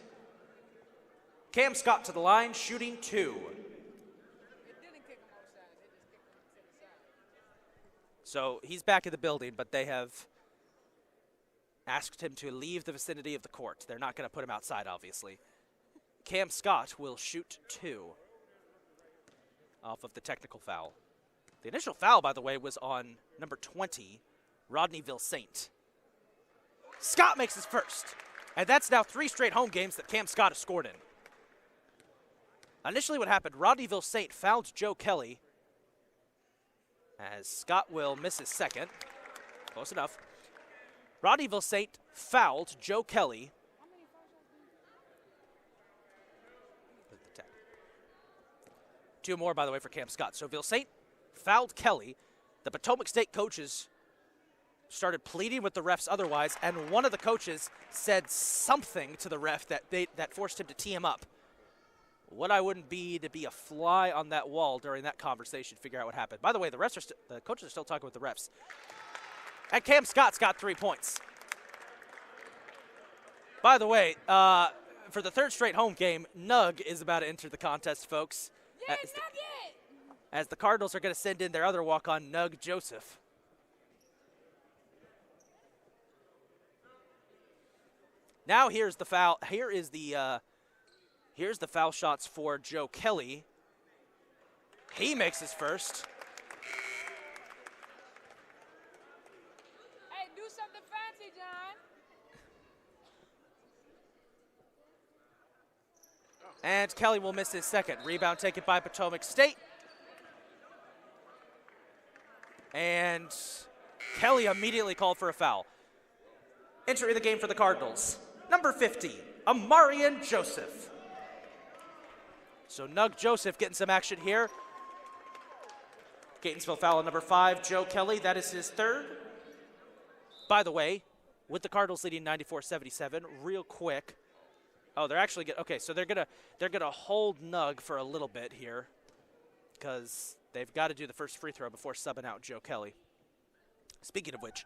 Speaker 1: Cam Scott to the line, shooting 2. So he's back in the building, but they have asked him to leave the vicinity of the court. They're not going to put him outside, obviously. Cam Scott will shoot 2 off of the technical foul. The initial foul, by the way, was on number 20, Rodney Ville-Saint. Scott makes his first, and that's now 3 straight home games that Cam Scott has scored in. Initially what happened, Rodney Ville-Saint fouled Joe Kelly, as Scott will miss his second. Close enough. Rodney Ville-Saint fouled Joe Kelly. 2 more, by the way, for Cam Scott. So Ville-Saint fouled Kelly. The Potomac State coaches started pleading with the refs otherwise, and one of the coaches said something to the ref that forced him to tee him up. What I wouldn't be to be a fly on that wall during that conversation, figure out what happened. By the way, the coaches are still talking with the refs. And Cam Scott's got 3 points. By the way, for the 3rd straight home game, Nug is about to enter the contest, folks.
Speaker 3: Yeah, Nugget!
Speaker 1: As the Cardinals are going to send in their other walk-on, Nug Joseph. Now here's the foul. Here's the foul shots for Joe Kelly. He makes his first.
Speaker 3: Hey, do something fancy, John.
Speaker 1: And Kelly will miss his second. Rebound taken by Potomac State. And Kelly immediately called for a foul. Entering the game for the Cardinals, number 50, Amarian Joseph. So Nug Joseph getting some action here. Catonsville foul on number 5, Joe Kelly. That is his 3rd. By the way, with the Cardinals leading 94-77, real quick. Oh, they're actually okay. So they're gonna hold Nug for a little bit here, because they've got to do the first free throw before subbing out Joe Kelly. Speaking of which,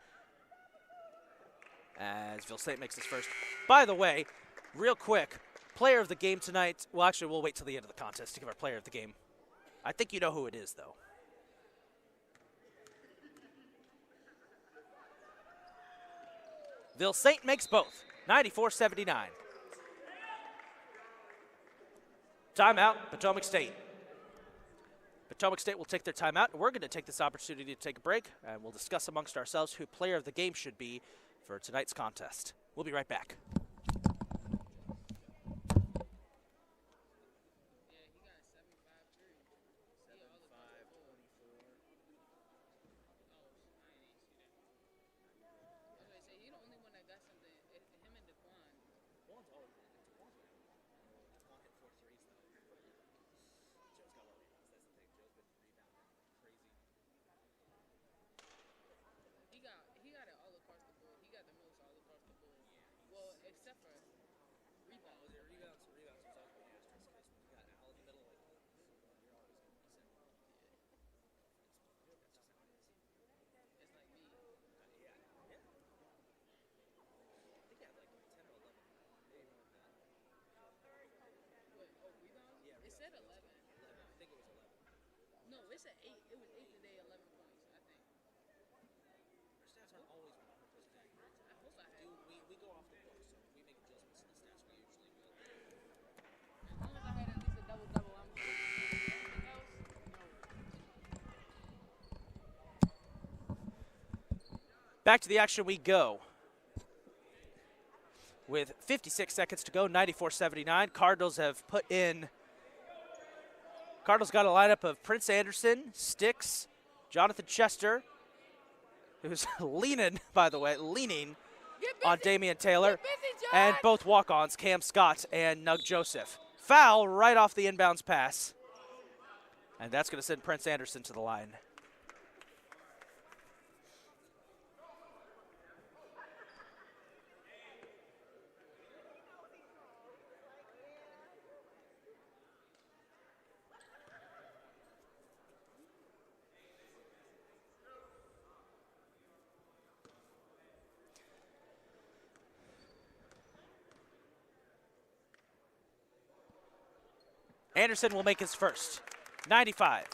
Speaker 1: as Ville-Saint makes his first. By the way, real quick, player of the game tonight. Well, actually, we'll wait till the end of the contest to give our player of the game. I think you know who it is, though. Ville-Saint makes both. 94-79. Timeout, Potomac State. Potomac State will take their timeout, and we're going to take this opportunity to take a break, and we'll discuss amongst ourselves who player of the game should be for tonight's contest. We'll be right back. Back to the action we go. With 56 seconds to go, 94-79. Cardinals have put in. Cardinals got a lineup of Prince Anderson, Sticks, Jonathan Chester, who's leaning on Damian Taylor, and both walk-ons, Cam Scott and Nug Joseph. Foul right off the inbounds pass. And that's going to send Prince Anderson to the line. Anderson will make his first. 95.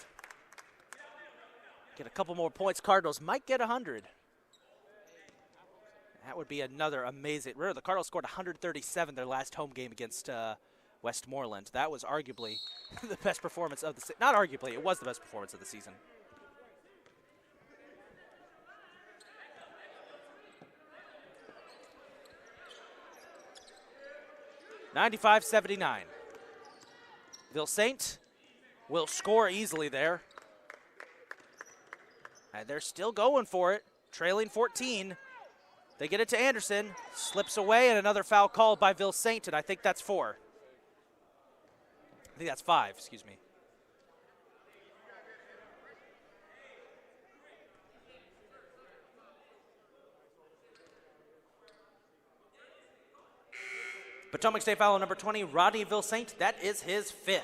Speaker 1: Get a couple more points. Cardinals might get 100. That would be another amazing. Remember, the Cardinals scored 137 their last home game against Westmoreland. That was arguably the best performance of the season. Not arguably, it was the best performance of the season. (95-79). Ville-Saint will score easily there. And they're still going for it, trailing 14. They get it to Anderson, slips away, and another foul called by Ville-Saint, and I think that's 4. I think that's 5, excuse me. Potomac State foul number 20, Rodney Ville-Saint. That is his 5th.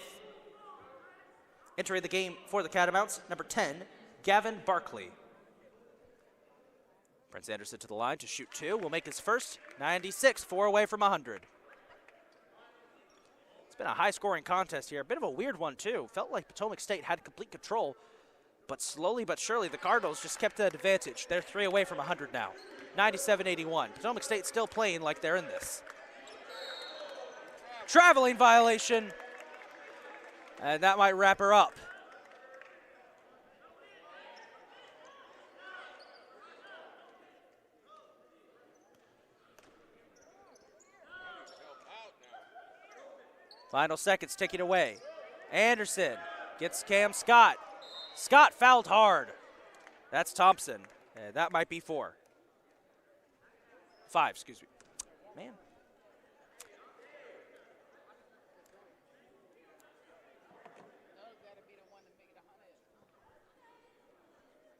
Speaker 1: Entering the game for the Catamounts, number 10, Gavin Barkley. Prince Anderson to the line to shoot 2. Will make his first. 96, 4 away from 100. It's been a high-scoring contest here. A bit of a weird one, too. Felt like Potomac State had complete control, but slowly but surely the Cardinals just kept that advantage. They're 3 away from 100 now. 97-81. Potomac State still playing like they're in this. Traveling violation, and that might wrap her up. Final seconds ticking away. Anderson gets Cam Scott. Scott fouled hard. That's Thompson. And that might be 4. 5, excuse me. Man.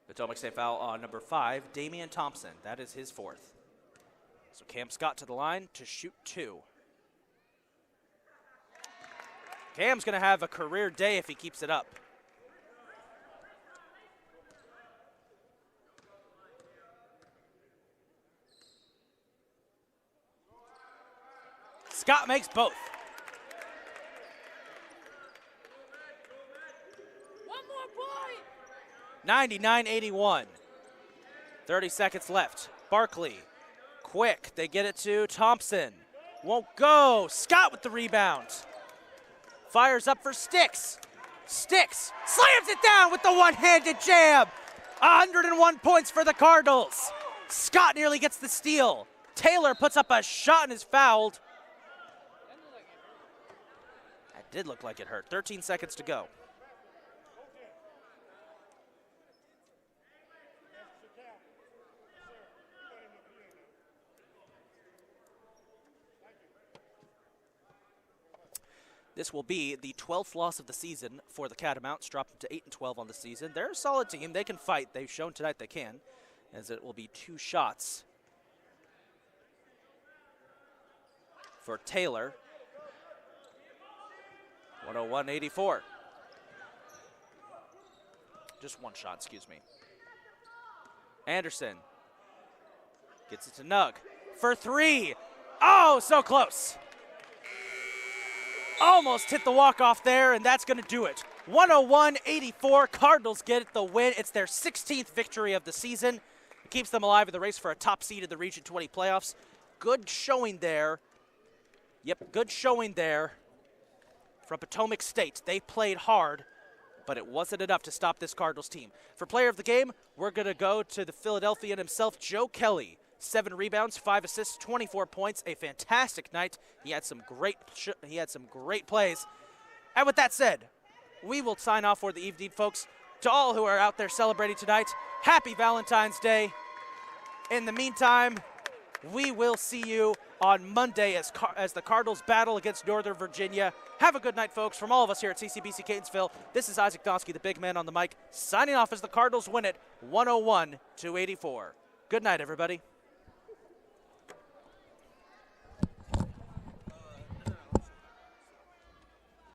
Speaker 1: Potomac State foul on number 5, Damian Thompson. That is his 4th. So Cam Scott to the line to shoot 2. Cam's going to have a career day if he keeps it up. Scott makes both.
Speaker 3: One more point.
Speaker 1: 99-81. 30 seconds left. Barkley, quick. They get it to Thompson. Won't go. Scott with the rebound. Fires up for Sticks. Sticks, slams it down with the one-handed jam. 101 points for the Cardinals. Scott nearly gets the steal. Taylor puts up a shot and is fouled. That did look like it hurt. 13 seconds to go. This will be the 12th loss of the season for the Catamounts, dropped to 8-12 on the season. They're a solid team. They can fight. They've shown tonight they can, as it will be 2 shots for Taylor. 101-84. Just 1 shot, excuse me. Anderson gets it to Nug for 3. Oh, so close. Almost hit the walk-off there, and that's going to do it. 101-84, Cardinals get the win. It's their 16th victory of the season. It keeps them alive in the race for a top seed in the Region 20 playoffs. Good showing there. Yep, good showing there from Potomac State. They played hard, but it wasn't enough to stop this Cardinals team. For player of the game, we're going to go to the Philadelphian himself, Joe Kelly. 7 rebounds, 5 assists, 24 points. A fantastic night. He had some great plays. And with that said, we will sign off for the evening, folks. To all who are out there celebrating tonight, happy Valentine's Day. In the meantime, we will see you on Monday as the Cardinals battle against Northern Virginia. Have a good night, folks. From all of us here at CCBC Catonsville, this is Isaac Donsky, the big man on the mic, signing off as the Cardinals win it 101-84. Good night, everybody.